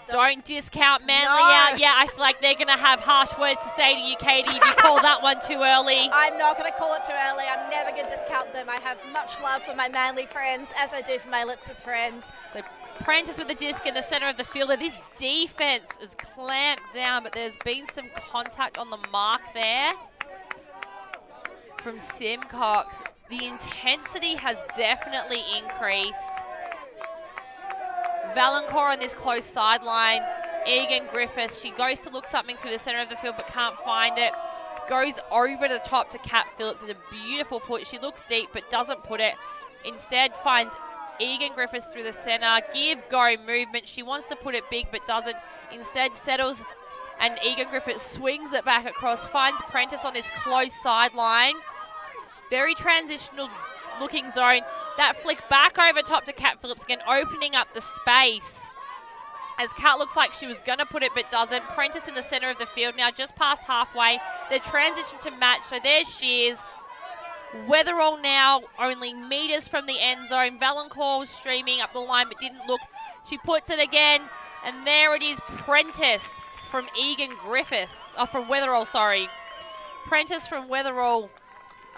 don't discount Manly No. out. Yeah, I feel like they're going to have harsh words to say to you, Katie, if you call that one too early. I'm not going to call it too early. I'm never going to discount them. I have much love for my Manly friends, as I do for my Ellipsis friends. So Prentice with the disc in the center of the field. This defense is clamped down, but there's been some contact on the mark there from Simcox. The intensity has definitely increased. Valancourt on this close sideline. Egan Griffiths, she goes to look something through the center of the field but can't find it. Goes over the top to Kat Phillips. It's a beautiful put. She looks deep but doesn't put it. Instead finds Egan Griffiths through the center. Give go movement. She wants to put it big but doesn't. Instead settles, and Egan Griffiths swings it back across. Finds Prentice on this close sideline. Very transitional looking zone. That flick back over top to Kat Phillips again, opening up the space. As Kat looks like she was going to put it but doesn't. Prentice in the centre of the field now, just past halfway. They transition to match, so there she is. Weatherall now only metres from the end zone. Valancourt streaming up the line but didn't look. She puts it again, and there it is, Prentice from Egan Griffiths. Oh, from Weatherall, sorry. Prentice from Weatherall.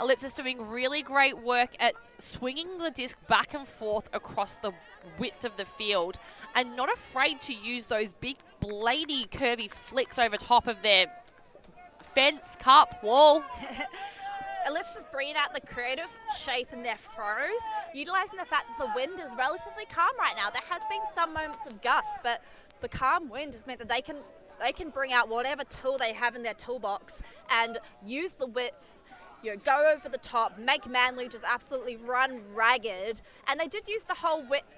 Ellipsis doing really great work at swinging the disc back and forth across the width of the field and not afraid to use those big bladey curvy flicks over top of their fence, cup, wall. Ellipsis bringing out the creative shape in their throws, utilising the fact that the wind is relatively calm right now. There has been some moments of gusts, but the calm wind has meant that they can bring out whatever tool they have in their toolbox and use the width, go over the top, make Manly just absolutely run ragged. And they did use the whole width,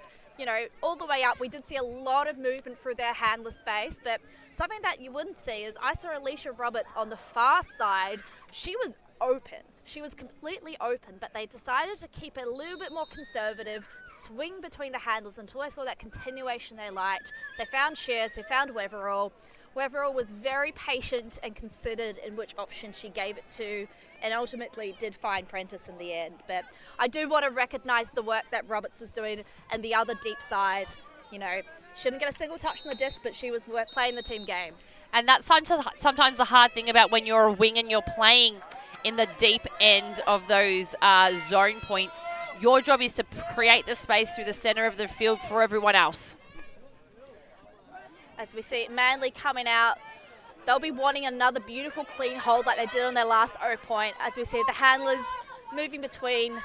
all the way up. We did see a lot of movement through their handler space, but something that you wouldn't see is I saw Alicia Roberts on the far side. She was open. She was completely open, but they decided to keep it a little bit more conservative, swing between the handlers until they saw that continuation they liked. They found Shears, who found Weatherall. Weatherall was very patient and considered in which option she gave it to, and ultimately did find Prentice in the end. But I do want to recognise the work that Roberts was doing and the other deep side. She didn't get a single touch on the disc, but she was playing the team game. And that's sometimes the hard thing about when you're a wing and you're playing in the deep end of those zone points. Your job is to create the space through the centre of the field for everyone else. As we see Manly coming out, they'll be wanting another beautiful clean hold like they did on their last O point. As we see the handlers moving between.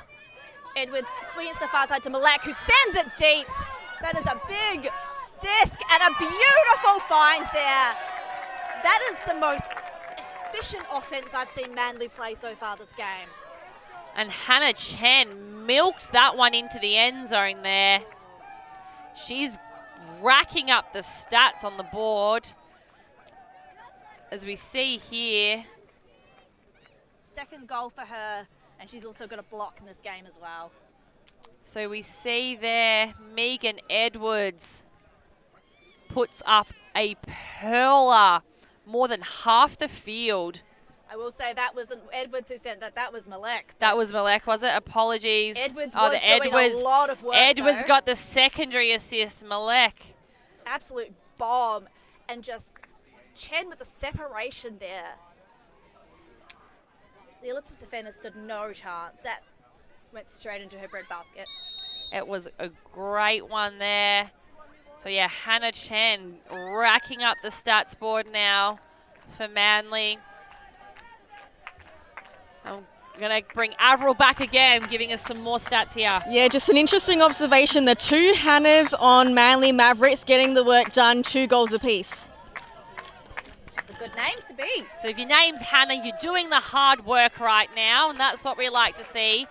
Edwards swinging to the far side to Malek, who sends it deep. That is a big disc and a beautiful find there. That is the most efficient offense I've seen Manly play so far this game. And Hannah Chen milked that one into the end zone there. She's racking up the stats on the board. As we see here. Second goal for her, and she's also got a block in this game as well. So we see there Megan Edwards puts up a pearler, more than half the field. I will say that wasn't Edwards who sent that. That was Malek. That was Malek, was it? Apologies. Edwards was doing a lot of work. Edwards got the secondary assist. Malek. Absolute bomb. And just Chen with the separation there. The Ellipsis defender stood no chance. That went straight into her breadbasket. It was a great one there. So yeah, Hannah Chen racking up the stats board now for Manly. I'm going to bring Avril back again, giving us some more stats here. Yeah, just an interesting observation. The two Hannahs on Manly Mavericks getting the work done, 2 goals apiece. She's a good name to be. So if your name's Hannah, you're doing the hard work right now, and that's what we like to see.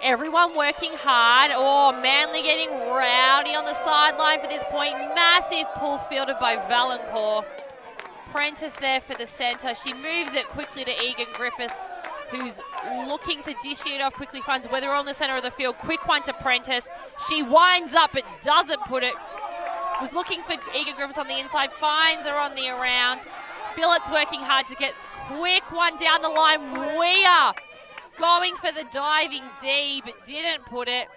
Everyone working hard. Oh, Manly getting rowdy on the sideline for this point. Massive pull fielded by Valancourt. Prentice there for the centre. She moves it quickly to Egan Griffiths, who's looking to dish it off quickly. Finds Weatherall in the centre of the field. Quick one to Prentice. She winds up but doesn't put it. Was looking for Egan Griffiths on the inside. Finds her on the around. Phillips working hard to get quick one down the line. Weir going for the diving D, but didn't put it.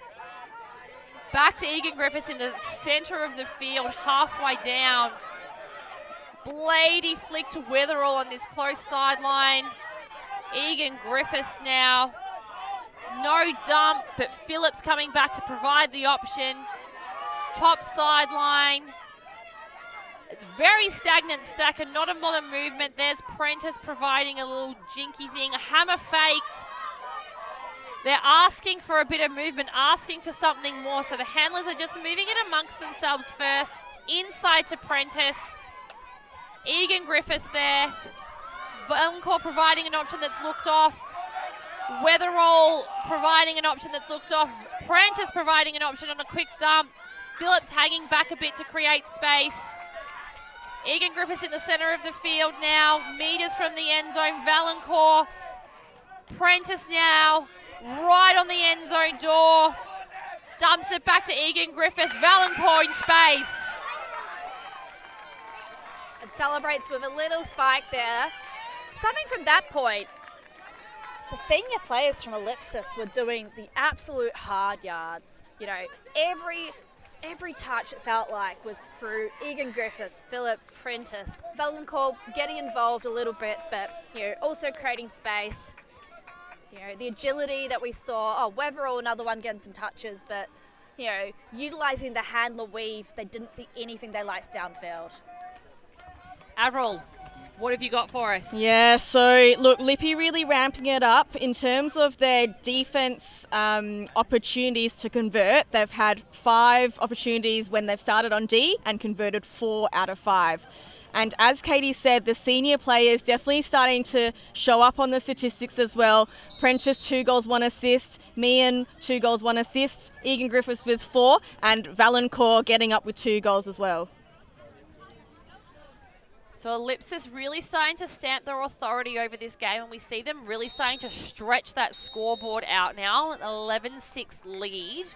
Back to Egan Griffiths in the centre of the field, halfway down. Blady flick to Weatherall on this close sideline. Egan Griffiths now. No dump, but Phillips coming back to provide the option. Top sideline. It's very stagnant stack and not a lot of movement. There's Prentice providing a little jinky thing. A hammer faked. They're asking for a bit of movement, asking for something more. So the handlers are just moving it amongst themselves first. Inside to Prentice. Egan Griffiths there. Valancourt providing an option that's looked off. Weatherall providing an option that's looked off. Prentice providing an option on a quick dump. Phillips hanging back a bit to create space. Egan Griffiths in the centre of the field now. Metres from the end zone. Valancourt. Prentice now right on the end zone door. Dumps it back to Egan Griffiths. Valancourt in space. And celebrates with a little spike there. Something from that point, the senior players from Ellipsis were doing the absolute hard yards. You know, every touch it felt like was through Egan Griffiths, Phillips, Prentice. Valancourt getting involved a little bit, but you know, also creating space. You know, the agility that we saw, Weatherall, another one getting some touches, but you know, utilising the handler weave, they didn't see anything they liked downfield. Avril, what have you got for us? Yeah, so look, Lippy really ramping it up in terms of their defense opportunities to convert. They've had 5 opportunities when they've started on D and converted 4 out of 5. And as Katie said, the senior players definitely starting to show up on the statistics as well. Prentice, 2 goals, 1 assist. Meehan, 2 goals, 1 assist. Egan Griffiths with 4. And Valancourt getting up with 2 goals as well. So Ellipsis really starting to stamp their authority over this game, and we see them really starting to stretch that scoreboard out now. An 11-6 lead.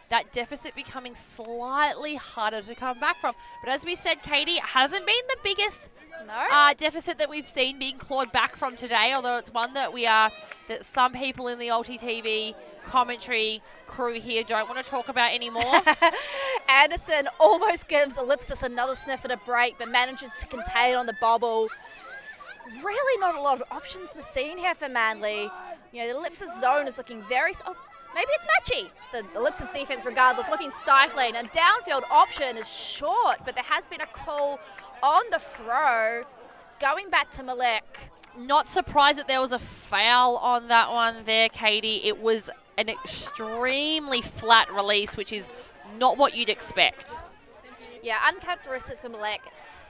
That deficit becoming slightly harder to come back from. But as we said, Katie, it hasn't been the biggest deficit that we've seen being clawed back from today, although it's one that that some people in the ULTI.TV commentary crew here don't want to talk about anymore. Anderson almost gives Ellipsis another sniff at a break, but manages to contain on the bobble. Really not a lot of options we're seeing here for Manly. You know, the Ellipsis zone is looking very... maybe it's matchy. The Ellipsis defense, regardless, looking stifling. And downfield option is short, but there has been a call on the throw. Going back to Malek. Not surprised that there was a foul on that one there, Katie. It was an extremely flat release, which is not what you'd expect. Yeah, uncharacteristic for Malek.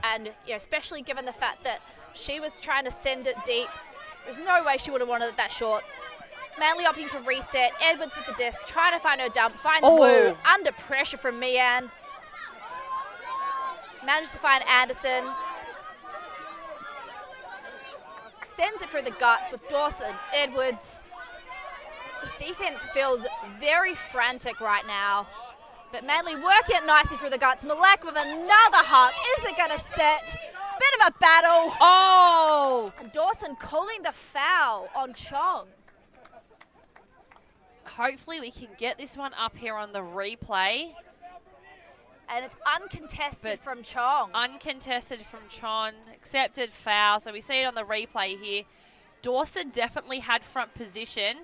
And you know, especially given the fact that she was trying to send it deep. There's no way she would have wanted it that short. Manly opting to reset. Edwards with the disc, trying to find her dump. Finds Wu under pressure from Meehan. Managed to find Anderson. Sends it through the guts with Dawson, Edwards. This defense feels very frantic right now. But Manly working it nicely through the guts. Malek with another huck. Is it going to set? Bit of a battle. Oh! And Dawson calling the foul on Chong. Hopefully we can get this one up here on the replay. And it's uncontested from Chong. Uncontested from Chong. Accepted foul. So we see it on the replay here. Dawson definitely had front position.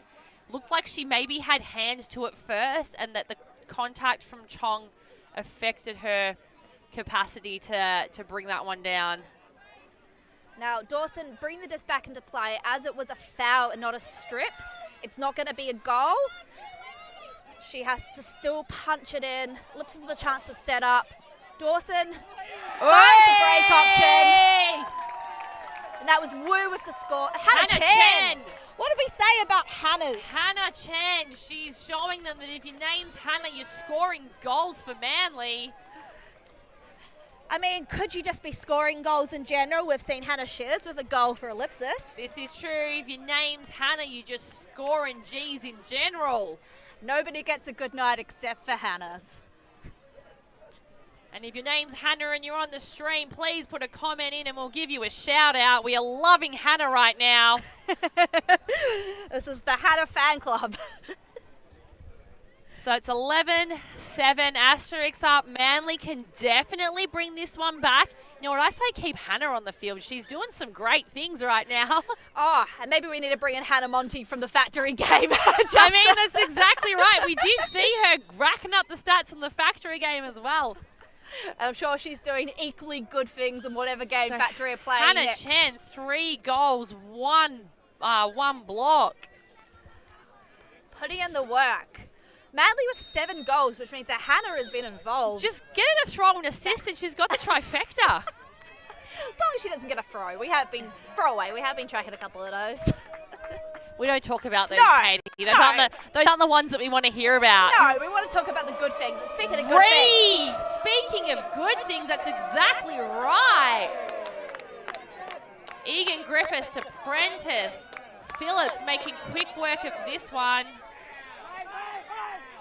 Looked like she maybe had hands to it first, and that the contact from Chong affected her capacity to bring that one down. Now Dawson bring the disc back into play as it was a foul and not a strip. It's not going to be a goal. She has to still punch it in. Ellipsis with a chance to set up. Dawson finds the break option. And that was Wu with the score. Hannah Chen. What did we say about Hannah's? Hannah Chen. She's showing them that if your name's Hannah, you're scoring goals for Manly. I mean, could you just be scoring goals in general? We've seen Hannah Shears with a goal for Ellipsis. This is true. If your name's Hannah, you just scoring G's in general. Nobody gets a good night except for Hannah's. And if your name's Hannah and you're on the stream, please put a comment in and we'll give you a shout out. We are loving Hannah right now. This is the Hannah fan club. So it's 11-7, Asterix up. Manly can definitely bring this one back. You know what I say? Keep Hannah on the field. She's doing some great things right now. Oh, and maybe we need to bring in Hannah Monty from the factory game. I mean, that's exactly right. We did see her racking up the stats in the factory game as well. And I'm sure she's doing equally good things in whatever game factory are playing Hannah next. Chen, 3 goals, one block. Putting in the work. Manly with 7 goals, which means that Hannah has been involved. Just get her to throw an assist and she's got the trifecta. As long as she doesn't get a throw. We have been tracking a couple of those. We don't talk about those, No, Katie. Those aren't the ones that we want to hear about. No, we want to talk about the good things. And speaking of good things. Speaking of good things, that's exactly right. Egan Griffiths to Prentice. Phillips making quick work of this one.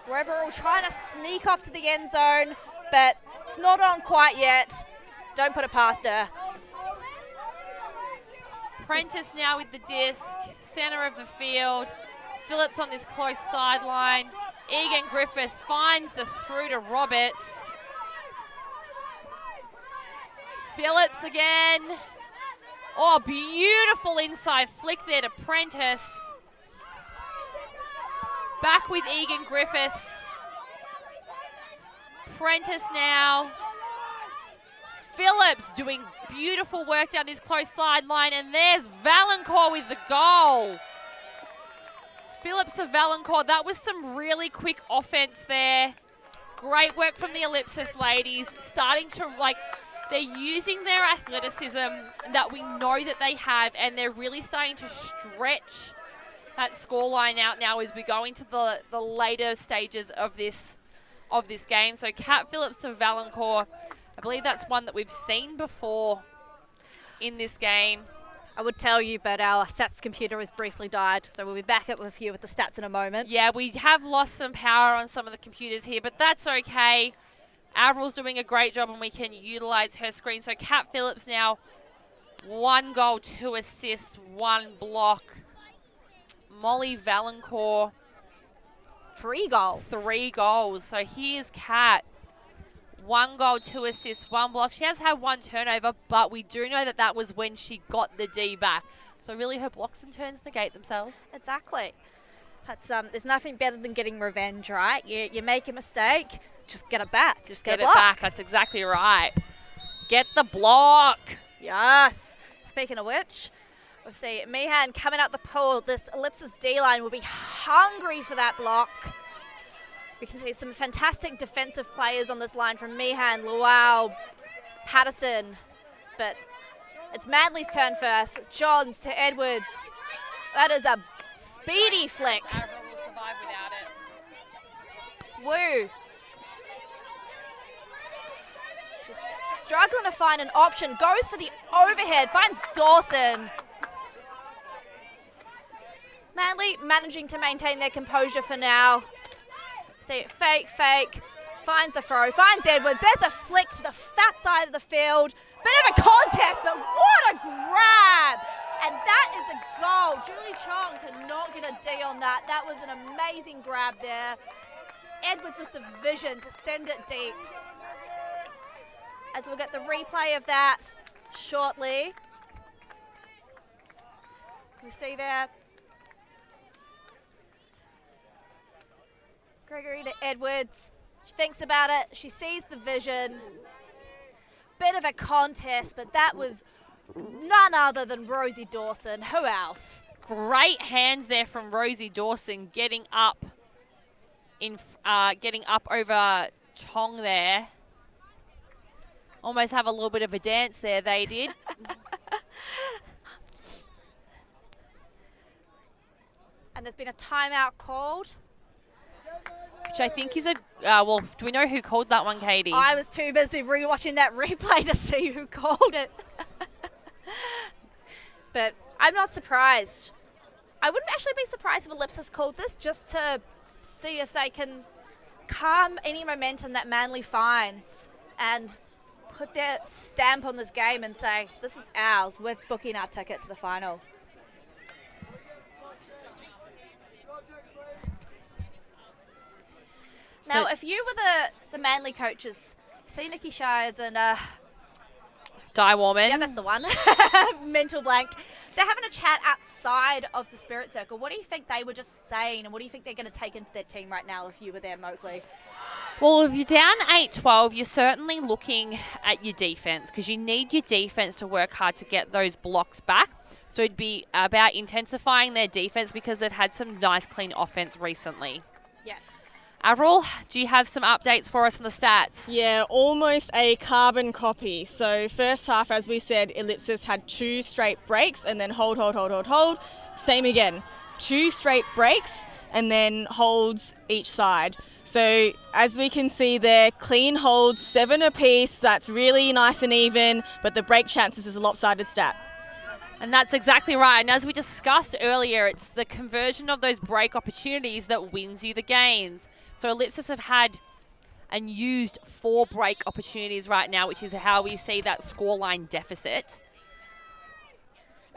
We're overall trying to sneak off to the end zone, but it's not on quite yet. Don't put it past her. Prentice now with the disc, center of the field. Phillips on this close sideline. Egan Griffiths finds the through to Roberts. Phillips again. Oh, beautiful inside flick there to Prentice. Back with Egan Griffiths. Prentice now. Phillips doing beautiful work down this close sideline, and there's Valancourt with the goal. Phillips to Valancourt. That was some really quick offense there. Great work from the Ellipsis ladies. Starting to, they're using their athleticism that we know that they have, and they're really starting to stretch that scoreline out now as we go into the later stages of this game. So Kat Phillips to Valancourt. I believe that's one that we've seen before in this game. I would tell you, but our stats computer has briefly died, so we'll be back up with you with the stats in a moment. Yeah, we have lost some power on some of the computers here, but that's okay. Averil's doing a great job, and we can utilize her screen. So Kat Phillips now, 1 goal, 2 assists, 1 block. Molly Valancourt, 3 goals. 3 goals. So here's Kat. 1 goal, 2 assists, 1 block. She has had 1 turnover, but we do know that that was when she got the D back. So really her blocks and turns negate themselves. Exactly. That's there's nothing better than getting revenge, right? You make a mistake, just get it back. Just get it back. That's exactly right. Get the block. Yes. Speaking of which, we'll see Meehan coming out the pool. This Ellipsis D-line will be hungry for that block. We can see some fantastic defensive players on this line from Meehan, Luau, Patterson. But it's Manly's turn first. Johns to Edwards. That is a speedy flick. Avril will survive without it. Woo. She's struggling to find an option. Goes for the overhead. Finds Dawson. Manly managing to maintain their composure for now. See it, fake. Finds the throw. Finds Edwards. There's a flick to the fat side of the field. Bit of a contest, but what a grab. And that is a goal. Julie Chong cannot get a D on that. That was an amazing grab there. Edwards with the vision to send it deep. As we'll get the replay of that shortly. So we see there. Gregory to Edwards. She thinks about it. She sees the vision. Bit of a contest, but that was none other than Rosie Dawson. Who else? Great hands there from Rosie Dawson, getting up over Chong there. Almost have a little bit of a dance there, they did. And there's been a timeout called. Which I think is well, do we know who called that one, Katie? I was too busy rewatching that replay to see who called it. But I'm not surprised. I wouldn't actually be surprised if Ellipsis called this, just to see if they can calm any momentum that Manly finds and put their stamp on this game and say, this is ours. We're booking our ticket to the final. Now, if you were the Manly coaches, see Nikki Shires and Di Warman. Yeah, that's the one. Mental blank. They're having a chat outside of the Spirit Circle. What do you think they were just saying, and what do you think they're going to take into their team right now if you were there, Mowgli? Well, if you're down 8-12, you're certainly looking at your defense, because you need your defense to work hard to get those blocks back. So it'd be about intensifying their defense, because they've had some nice, clean offense recently. Yes. Avril, do you have some updates for us on the stats? Yeah, almost a carbon copy. So first half, as we said, Ellipsis had 2 straight breaks and then hold. Same again. 2 straight breaks and then holds each side. So as we can see there, clean holds 7 apiece. That's really nice and even, but the break chances is a lopsided stat. And that's exactly right. And as we discussed earlier, it's the conversion of those break opportunities that wins you the games. So Ellipsis have had and used 4 break opportunities right now, which is how we see that scoreline deficit.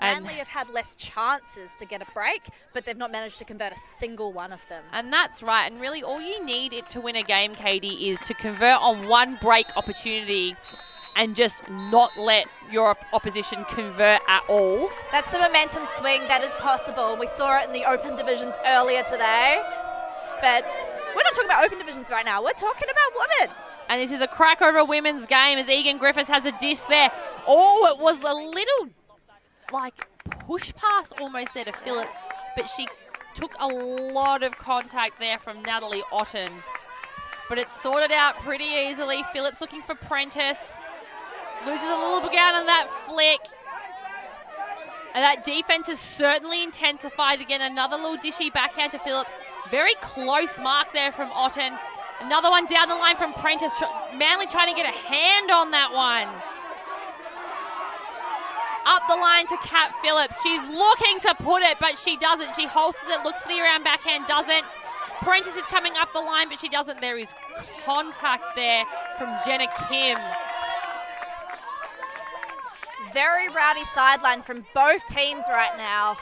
Manly have had less chances to get a break, but they've not managed to convert a single one of them. And that's right. And really all you need it to win a game, Katie, is to convert on 1 break opportunity and just not let your opposition convert at all. That's the momentum swing that is possible. We saw it in the open divisions earlier today. But we're not talking about open divisions right now. We're talking about women. And this is a crack over a women's game as Egan Griffiths has a dish there. Oh, it was a little like push pass almost there to Phillips, but she took a lot of contact there from Natalie Otten. But it's sorted out pretty easily. Phillips looking for Prentice. Loses a little bit out on that flick. And that defense is certainly intensified. Again, another little dishy backhand to Phillips. Very close mark there from Otten. Another one down the line from Prentice. Manly trying to get a hand on that one. Up the line to Kat Phillips. She's looking to put it, but she doesn't. She holsters it, looks for the around backhand, doesn't. Prentice is coming up the line, but she doesn't. There is contact there from Jenna Kim. Very rowdy sideline from both teams right now.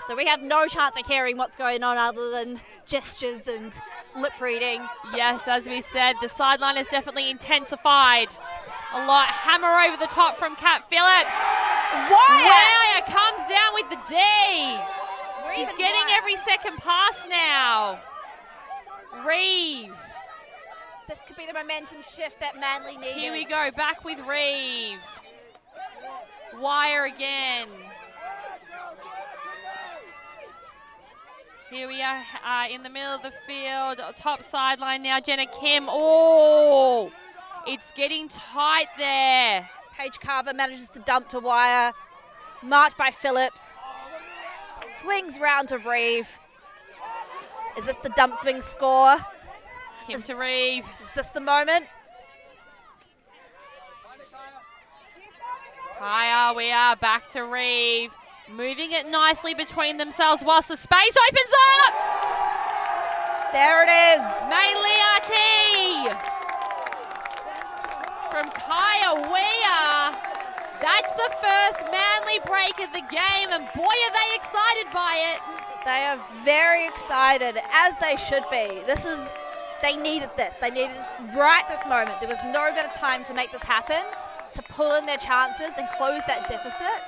So we have no chance of hearing what's going on other than gestures and lip reading. Yes, as we said, the sideline is definitely intensified. A lot. Hammer over the top from Kat Phillips. Wire comes down with the D. She's getting every second pass now. Reeve. This could be the momentum shift that Manly needed. Here we go, back with Reeve. Wire again. Here we are in the middle of the field. Top sideline now, Jenna Kim. Oh, it's getting tight there. Paige Carver manages to dump to Wire. Marked by Phillips. Swings round to Reeve. Is this the dump swing score? Kim to Reeve. Is this the moment? Kaya, we are back to Reeve. Moving it nicely between themselves whilst the space opens up. There it is. MANLY RT from Kaya Weir. That's the first Manly break of the game, and boy, are they excited by it. They are very excited, as they should be. They needed this. They needed this right this moment. There was no better time to make this happen, to pull in their chances and close that deficit.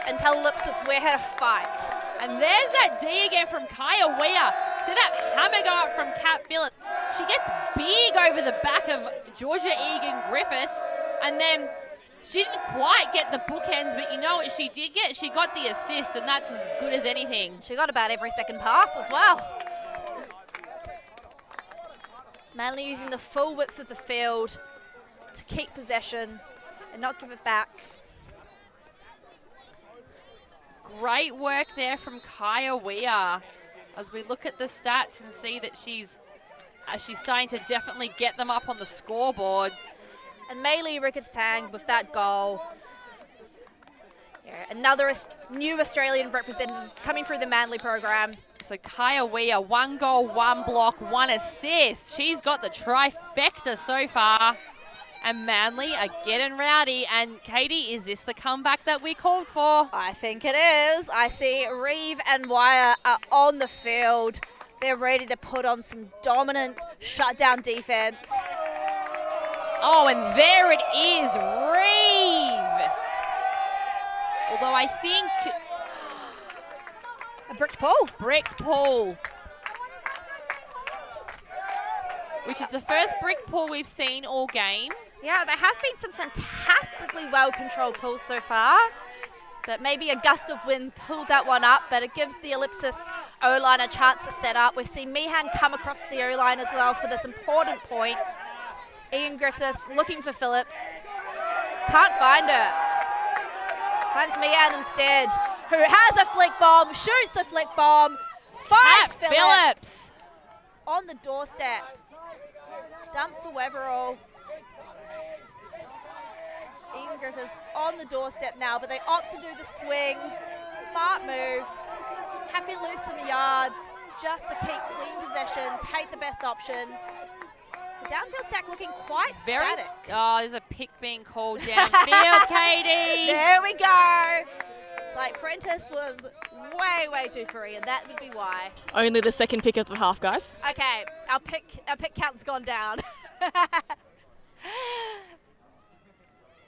And tell Ellipsis we're here to fight. And there's that D again from Kaya Weir. See that hammer go up from Kat Phillips. She gets big over the back of Georgia Egan Griffiths, and then she didn't quite get the bookends, but you know what she did get? She got the assist, and that's as good as anything. She got about every second pass as well. Manly using the full width of the field to keep possession and not give it back. Great work there from Kaya Weir as we look at the stats and see that she's starting to definitely get them up on the scoreboard. And Maylee Ricketts-Tang with that goal. Yeah, another new Australian representative coming through the Manly program. So Kaya Weir, 1 goal, 1 block, 1 assist. She's got the trifecta so far. And Manly are getting rowdy. And Katie, is this the comeback that we called for? I think it is. I see Reeve and Wire are on the field. They're ready to put on some dominant shutdown defense. Oh, and there it is, Reeve. Although I think... A bricked pull. Bricked pull. Which is the first brick pull we've seen all game. Yeah, there have been some fantastically well-controlled pulls so far. But maybe a gust of wind pulled that one up, but it gives the Ellipsis O-line a chance to set up. We've seen Meehan come across the O-line as well for this important point. Ian Griffiths looking for Phillips. Can't find her. Finds Meehan instead, who has a flick bomb, shoots the flick bomb, finds Phillips on the doorstep. Dumps to Weverall. Ian Griffiths on the doorstep now, but they opt to do the swing. Smart move. Happy to lose some yards just to keep clean possession, take the best option. The downfield sack looking quite static. Oh, there's a pick being called downfield, Katie. There we go. It's like Prentice was way too free, and that would be why. Only the second pick of the half, guys. Okay, our pick count's gone down.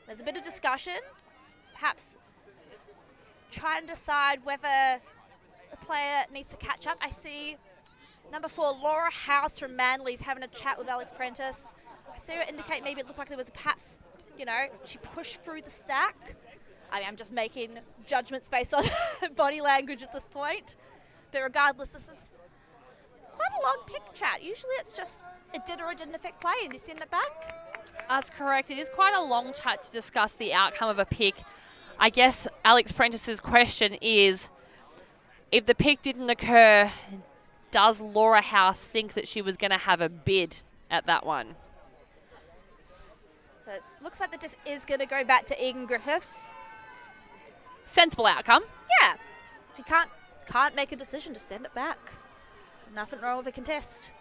There's a bit of discussion, perhaps try and decide whether the player needs to catch up. I see number 4, Laura House from Manly's having a chat with Alex Prentice. I see her indicate maybe it looked like there was perhaps, she pushed through the stack. I mean, I'm just making judgments based on body language at this point. But regardless, this is quite a long pick chat. Usually it's just it did or it didn't affect play and you send it back. That's correct. It is quite a long chat to discuss the outcome of a pick. I guess Alex Prentice's question is, if the pick didn't occur, does Laura House think that she was going to have a bid at that one? But it looks like that just is going to go back to Egan Griffiths. Sensible outcome. Yeah. If you can't make a decision, just send it back. Nothing wrong with a contest.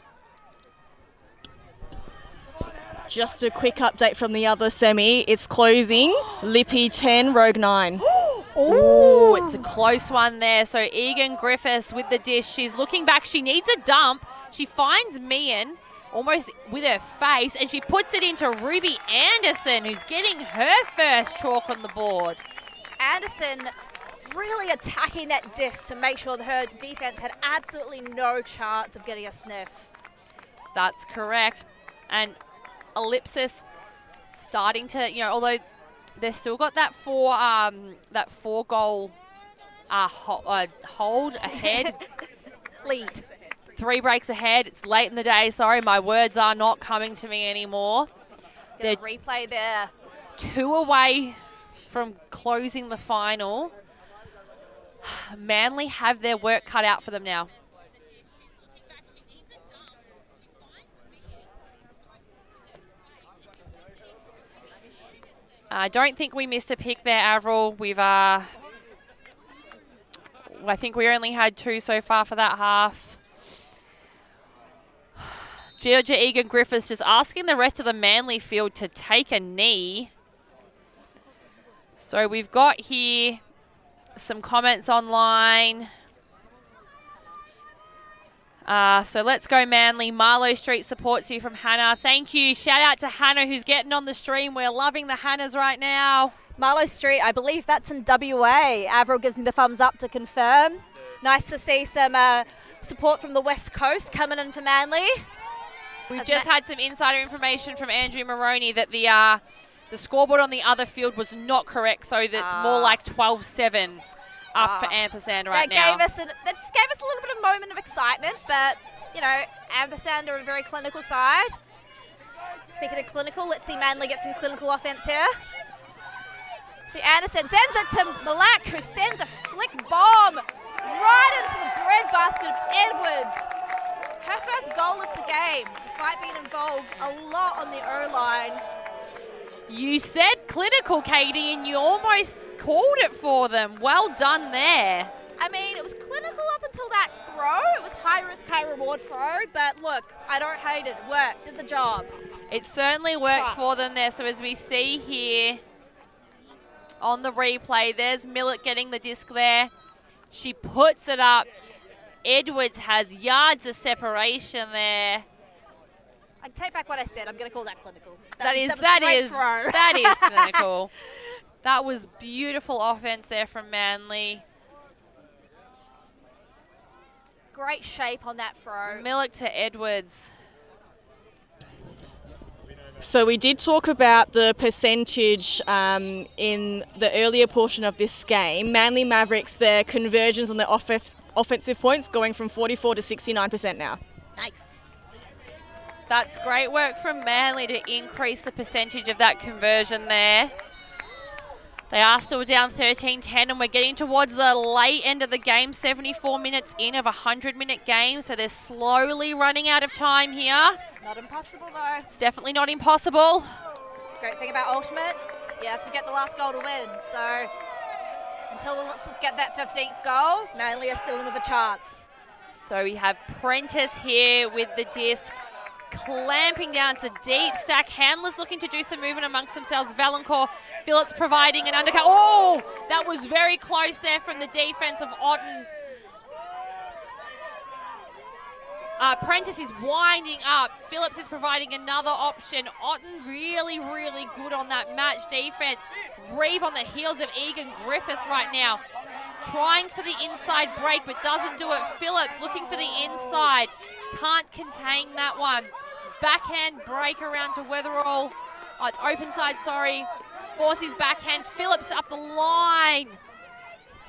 Just a quick update from the other semi. It's closing. Lippy 10, Rogue 9. Oh, it's a close one there. So Egan Griffiths with the dish. She's looking back. She needs a dump. She finds Meehan almost with her face, and she puts it into Ruby Anderson, who's getting her first chalk on the board. Anderson really attacking that disc to make sure that her defense had absolutely no chance of getting a sniff. That's correct. And Ellipsis starting to, although they've still got that four goal hold ahead. Lead. 3 breaks ahead. It's late in the day. Sorry, my words are not coming to me anymore. The replay there. 2 away from closing the final. Manly have their work cut out for them now. I don't think we missed a pick there, Avril. I think we only had 2 so far for that half. Georgia Egan Griffiths just asking the rest of the Manly field to take a knee. So we've got here some comments online. So let's go Manly. Marlow Street supports you from Hannah. Thank you. Shout out to Hannah who's getting on the stream. We're loving the Hannahs right now. Marlow Street, I believe that's in WA. Avril gives me the thumbs up to confirm. Nice to see some support from the West Coast coming in for Manly. We've just had some insider information from Andrew Moroney that the scoreboard on the other field was not correct, so that's more like 12-7 up for Ampersand right now. That just gave us a little bit of moment of excitement, but, Ampersand are a very clinical side. Speaking of clinical, let's see Manly get some clinical offense here. See, Anderson sends it to Malak, who sends a flick bomb right into the breadbasket of Edwards. Her first goal of the game, despite being involved a lot on the O-line. You said clinical, Katie, and you almost called it for them. Well done there. I mean, it was clinical up until that throw. It was high risk, high reward throw. But look, I don't hate it. It worked, did the job. It certainly worked for them there. So as we see here on the replay, there's Millett getting the disc there. She puts it up. Edwards has yards of separation there. I take back what I said. I'm going to call that clinical. That is clinical. That was beautiful offense there from Manly. Great shape on that throw. Millett to Edwards. So we did talk about the percentage in the earlier portion of this game. Manly Mavericks, their conversions on their offensive points going from 44 to 69% now. Nice. That's great work from Manly to increase the percentage of that conversion there. They are still down 13-10, and we're getting towards the late end of the game, 74 minutes in of a 100-minute game, so they're slowly running out of time here. Not impossible, though. It's definitely not impossible. Great thing about Ultimate, You have to get the last goal to win. So until the Ellipsis get that 15th goal, Manly are still in with a chance. So we have Prentice here with the disc, clamping down to deep stack. Handlers looking to do some movement amongst themselves. Valancourt, Phillips providing an undercut. Oh, that was very close there from the defense of Otten. Prentice is winding up. Phillips is providing another option. Otten really, really good on that match defense. Reeve on the heels of Egan Griffiths right now. Trying for the inside break, but doesn't do it. Phillips looking for the inside. Can't contain that one. Backhand break around to Weatherall. Oh, it's open side, sorry. Forces backhand. Phillips up the line.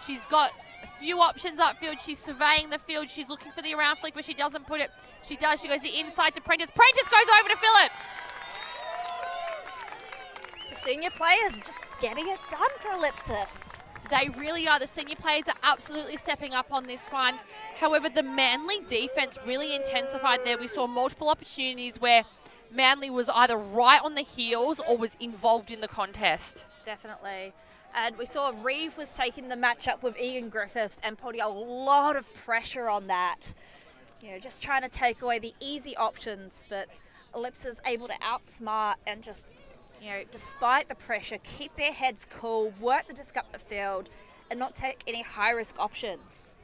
She's got a few options upfield. She's surveying the field. She's looking for the around flick, but she doesn't put it. She does. She goes the inside to Prentice. Prentice goes over to Phillips. The senior players just getting it done for Ellipsis. They really are. The senior players are absolutely stepping up on this one. However, the Manly defense really intensified there. We saw multiple opportunities where Manly was either right on the heels or was involved in the contest. Definitely. And we saw Reeve was taking the matchup with Egan Griffiths and putting a lot of pressure on that. You know, just trying to take away the easy options, but Ellipsis able to outsmart and just, you know, despite the pressure, keep their heads cool, work the disc up the field, and not take any high-risk options.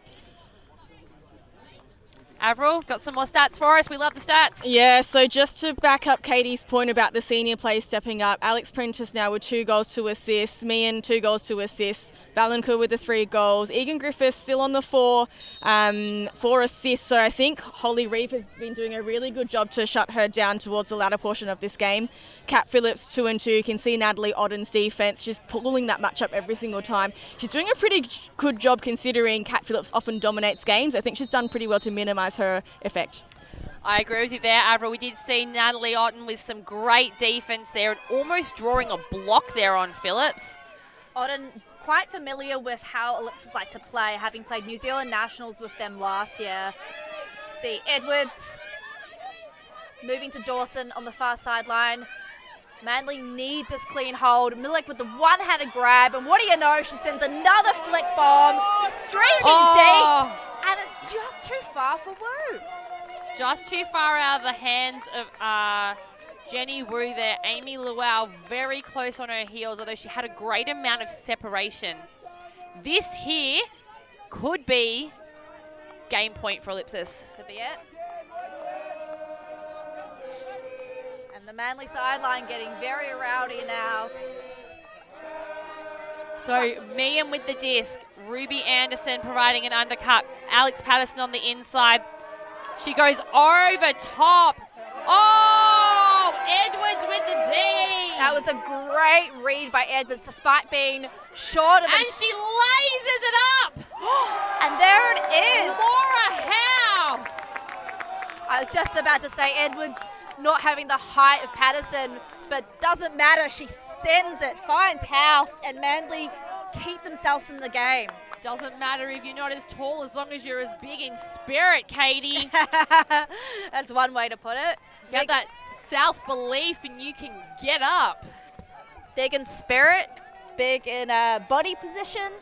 Avril, got some more stats for us. We love the stats. Yeah, so just to back up Katie's point about the senior players stepping up, Alex Prentice now with 2 goals, 2 assists, Meehan 2 goals, 2 assists, Valancourt with the 3 goals, Egan Griffiths still on the 4 assists. So I think Holly Reeve has been doing a really good job to shut her down towards the latter portion of this game. Kat Phillips 2 and 2. You can see Natalie Otten's defence. She's pulling that match up every single time. She's doing a pretty good job considering Kat Phillips often dominates games. I think she's done pretty well to minimise her effect. I agree with you there, Avril. We did see Natalie Otten with some great defence there and almost drawing a block there on Phillips. Otten quite familiar with how Ellipsis like to play, having played New Zealand Nationals with them last year. See Edwards moving to Dawson on the far sideline. Manly need this clean hold. Milik with the one-handed grab, and what do you know? She sends another flick bomb, streaking deep, and it's just too far for Wu. Just too far out of the hands of Jenny Wu there. Amy Luau very close on her heels, although she had a great amount of separation. This here could be game point for Ellipsis. Could be it. And the Manly sideline getting very rowdy now. So Meehan with the disc, Ruby Anderson providing an undercut, Alex Patterson on the inside. She goes over top. Oh, Edwards with the D. That was a great read by Edwards, despite being shorter than... And she lasers it up. And there it is. Laura House. I was just about to say Edwards not having the height of Patterson, but doesn't matter. She sends it, finds House, and Manly keep themselves in the game. Doesn't matter if you're not as tall as long as you're as big in spirit, Katie. That's one way to put it. Get that self-belief and you can get up. Big in spirit, big in body position.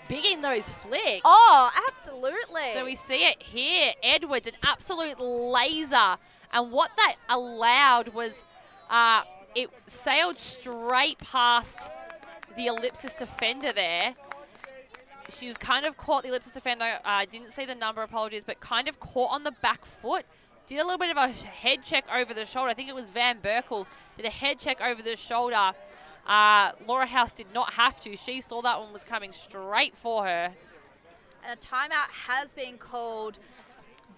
Big in those flicks. Oh, absolutely. So we see it here. Edwards, an absolute laser. And what that allowed was it sailed straight past the Ellipsis defender there. She was kind of caught, the Ellipsis defender, I didn't see the number, apologies, but kind of caught on the back foot. Did a little bit of a head check over the shoulder. I think it was Van Berkel. Did a head check over the shoulder. Laura House did not have to. She saw that one was coming straight for her. And a timeout has been called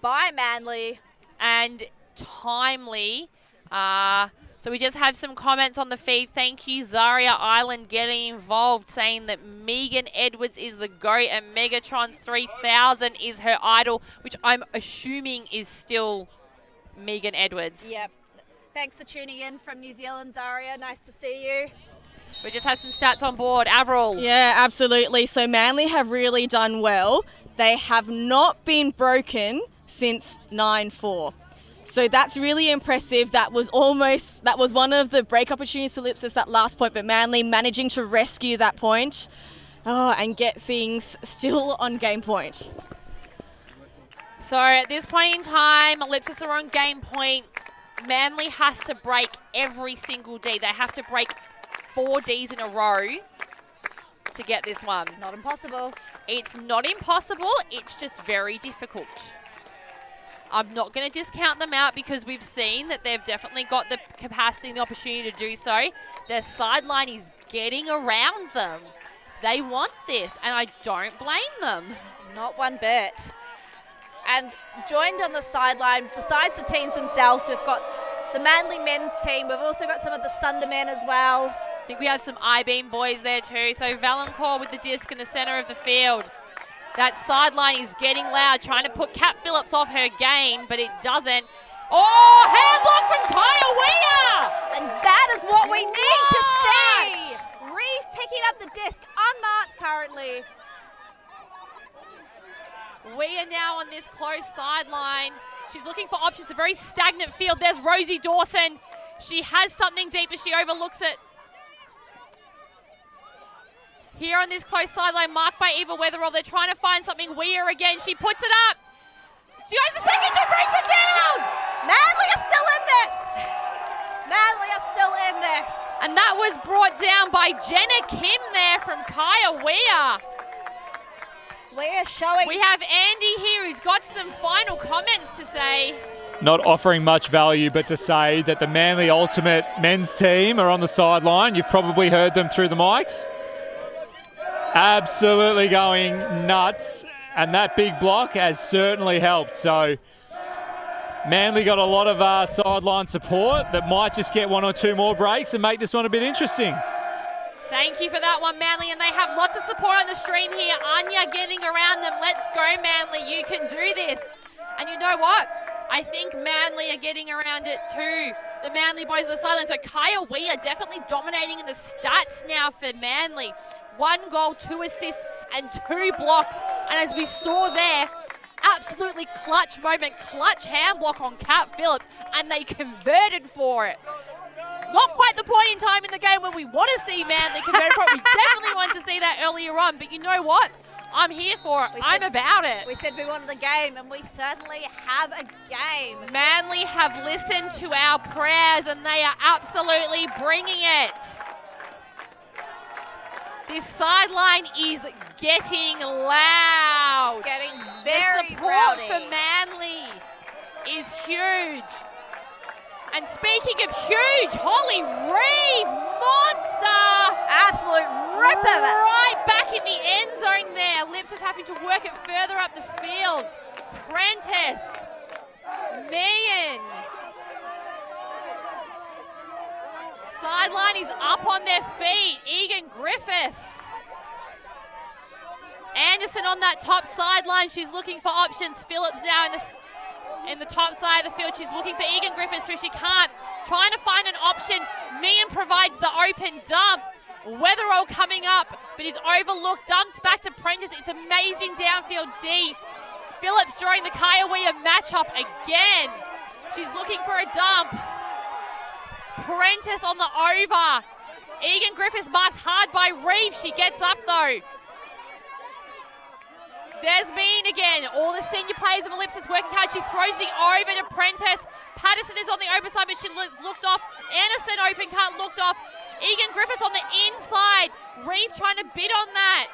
by Manly. And timely. So we just have some comments on the feed. Thank you, Zaria Island, getting involved, saying that Megan Edwards is the GOAT and Megatron 3000 is her idol, which I'm assuming is still Megan Edwards. Yep. Thanks for tuning in from New Zealand, Zaria. Nice to see you. So we just have some stats on board. Avril. Yeah, absolutely. So Manly have really done well. They have not been broken since 9-4. So that's really impressive. That was one of the break opportunities for Ellipsis, that last point, but Manly managing to rescue that point and get things still on game point. So at this point in time, Ellipsis are on game point. Manly has to break every single D. They have to break 4 Ds in a row to get this one. Not impossible. It's not impossible, it's just very difficult. I'm not going to discount them out because we've seen that they've definitely got the capacity and the opportunity to do so. Their sideline is getting around them. They want this, and I don't blame them. Not one bit. And joined on the sideline, besides the teams themselves, we've got the Manly men's team. We've also got some of the Sunder men as well. I think we have some I-beam boys there too. So Valancourt with the disc in the centre of the field. That sideline is getting loud, trying to put Kat Phillips off her game, but it doesn't. Oh, hand block from Kaya Weir! And that is what we need to see. Reeve picking up the disc, unmarked currently. We are now on this close sideline. She's looking for options, a very stagnant field. There's Rosie Dawson. She has something deep, but she overlooks it. Here on this close sideline, marked by Eva Weatherall. They're trying to find something. Weir again. She puts it up. She goes a second. She brings it down. Manly are still in this. Manly are still in this. And that was brought down by Jenna Kim there from Kaya Weir. We're showing. We have Andy here who's got some final comments to say. Not offering much value, but to say that the Manly Ultimate men's team are on the sideline. You've probably heard them through the mics. Absolutely going nuts, and that big block has certainly helped. So Manly got a lot of sideline support that might just get 1 or 2 more breaks and make this one a bit interesting. Thank you for that one, Manly, and they have lots of support on the stream here. Anya getting around them. Let's go, Manly. You can do this. And you know what? I think Manly are getting around it too. The Manly boys on the sideline. So Kaya Weir definitely dominating in the stats now for Manly. 1 goal, 2 assists, and 2 blocks. And as we saw there, absolutely clutch moment, clutch hand block on Kat Phillips, and they converted for it. Not quite the point in time in the game when we want to see Manly convert for it. We definitely wanted to see that earlier on, but you know what? I'm here for it. I'm about it. We said we wanted the game, and we certainly have a game. Manly have listened to our prayers, and they are absolutely bringing it. This sideline is getting loud. It's getting very The support rowdy. for Manly is huge. And speaking of huge, Holly Reeve, monster! Absolute rip of it. Right back in the end zone there. Ellipsis having to work it further up the field. Prentice, Meehan. Sideline is up on their feet. Egan Griffiths. Anderson on that top sideline. She's looking for options. Phillips now in the top side of the field. She's looking for Egan Griffiths, who she can't. Trying to find an option. Meehan provides the open dump. Weatherall coming up, but he's overlooked. Dumps back to Prentice. It's amazing downfield D. Phillips during the Kaya Weir matchup again. She's looking for a dump. Prentice on the over. Egan Griffiths marked hard by Reeve. She gets up though. There's Meehan again. All the senior players of Ellipsis working hard. She throws the over to Prentice. Patterson is on the open side, but she looked off. Anderson open cut, looked off. Egan Griffiths on the inside. Reeve trying to bid on that.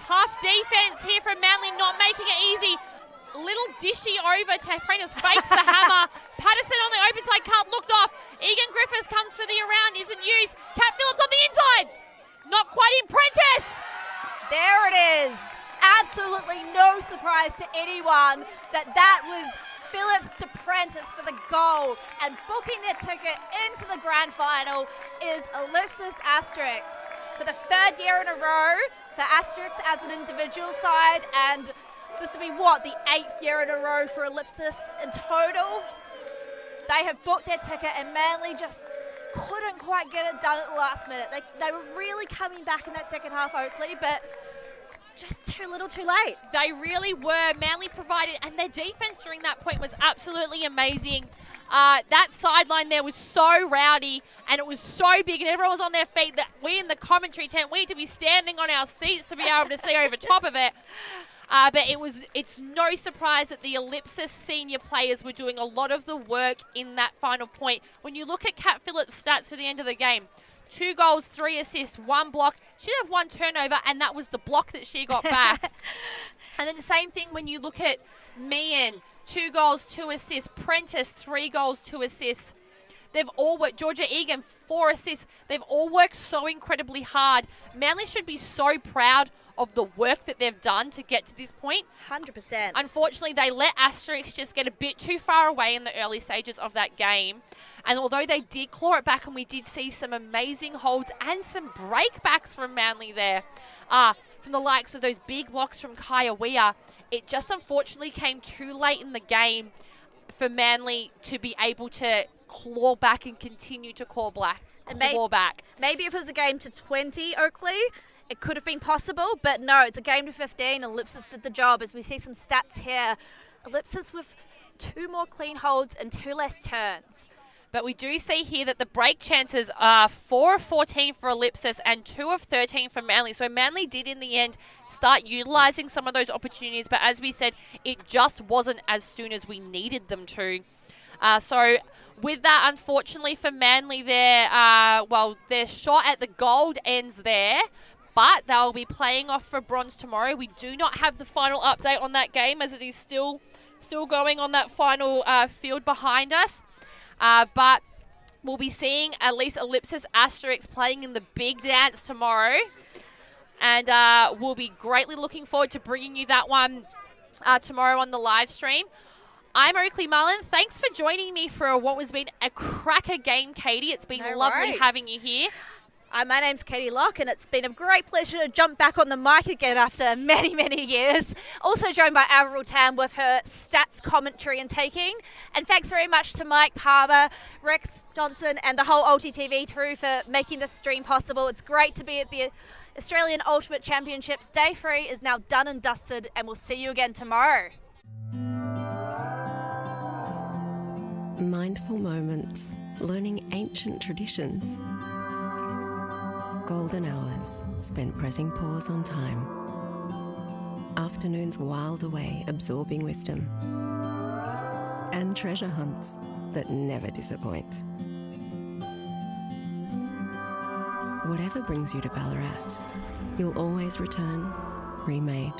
Tough defense here from Manly, not making it easy. Little dishy over to Prentice, fakes the hammer. Patterson on the open side cut, looked off. Egan Griffiths comes for the around, isn't used. Kat Phillips on the inside. Not quite in. Prentice. There it is. Absolutely no surprise to anyone that was Phillips to Prentice for the goal, and booking their ticket into the grand final is Ellipsis Asterix for the 3rd year in a row for Asterix as an individual side, and this will be the 8th year in a row for Ellipsis in total. They have booked their ticket, and Manly just couldn't quite get it done at the last minute. They were really coming back in that second half, Oakley, but just too little too late. They really were. Manly provided, and their defense during that point was absolutely amazing. That sideline there was so rowdy, and it was so big, and everyone was on their feet that we in the commentary tent, we need to be standing on our seats to be able to see over top of it. But it's no surprise that the Ellipsis senior players were doing a lot of the work in that final point. When you look at Kat Phillips' stats for the end of the game, 2 goals, 3 assists, 1 block. She did have 1 turnover, and that was the block that she got back. And then the same thing when you look at Meehan, 2 goals, 2 assists. Prentice, 3 goals, 2 assists. They've all worked. Georgia Egan, 4 assists. They've all worked so incredibly hard. Manly should be so proud of the work that they've done to get to this point. 100%. Unfortunately, they let Asterisk just get a bit too far away in the early stages of that game. And although they did claw it back, and we did see some amazing holds and some breakbacks from Manly there, from the likes of those big blocks from Kaya Weir, it just unfortunately came too late in the game for Manly to be able to claw back and continue to claw back. Maybe if it was a game to 20, Oakley, it could have been possible, but no, it's a game to 15. Ellipsis did the job. As we see some stats here, Ellipsis with 2 more clean holds and 2 less turns. But we do see here that the break chances are 4 of 14 for Ellipsis and 2 of 13 for Manly. So Manly did in the end start utilising some of those opportunities, but as we said, it just wasn't as soon as we needed them to. So with that, unfortunately for Manly there, their shot at the gold ends there, but they'll be playing off for bronze tomorrow. We do not have the final update on that game, as it is still going on that final field behind us. But we'll be seeing at least Ellipsis Asterisk playing in the big dance tomorrow. And we'll be greatly looking forward to bringing you that one tomorrow on the live stream. I'm Oakley Mullen. Thanks for joining me for what has been a cracker game, Katie. It's been lovely having you here. My name's Katie Locke, and it's been a great pleasure to jump back on the mic again after many, many years. Also joined by Avril Tam with her stats commentary and taking. And thanks very much to Mike Palmer, Rex Johnson, and the whole ULTI.TV crew for making this stream possible. It's great to be at the Australian Ultimate Championships. Day 3 is now done and dusted, and we'll see you again tomorrow. Mindful moments, learning ancient traditions. Golden hours spent pressing pause on time. Afternoons whiled away absorbing wisdom. And treasure hunts that never disappoint. Whatever brings you to Ballarat, you'll always return remade.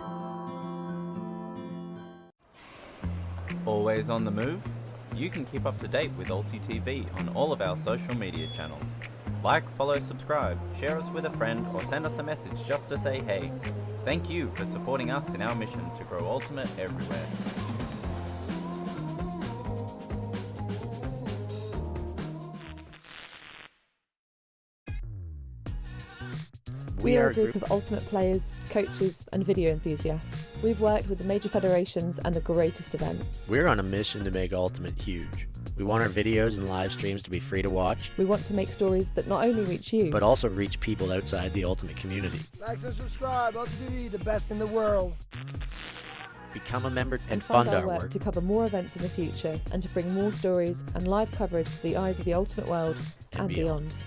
Always on the move? You can keep up to date with ULTI.TV on all of our social media channels. Like, follow, subscribe, share us with a friend, or send us a message just to say hey. Thank you for supporting us in our mission to grow Ultimate everywhere. We are a group of ultimate players, coaches and video enthusiasts. We've worked with the major federations and the greatest events. We're on a mission to make Ultimate huge. We want our videos and live streams to be free to watch. We want to make stories that not only reach you, but also reach people outside the Ultimate community. Like and subscribe, ULTI.TV, the best in the world. Become a member and fund fund our work to cover more events in the future and to bring more stories and live coverage to the eyes of the Ultimate world and beyond.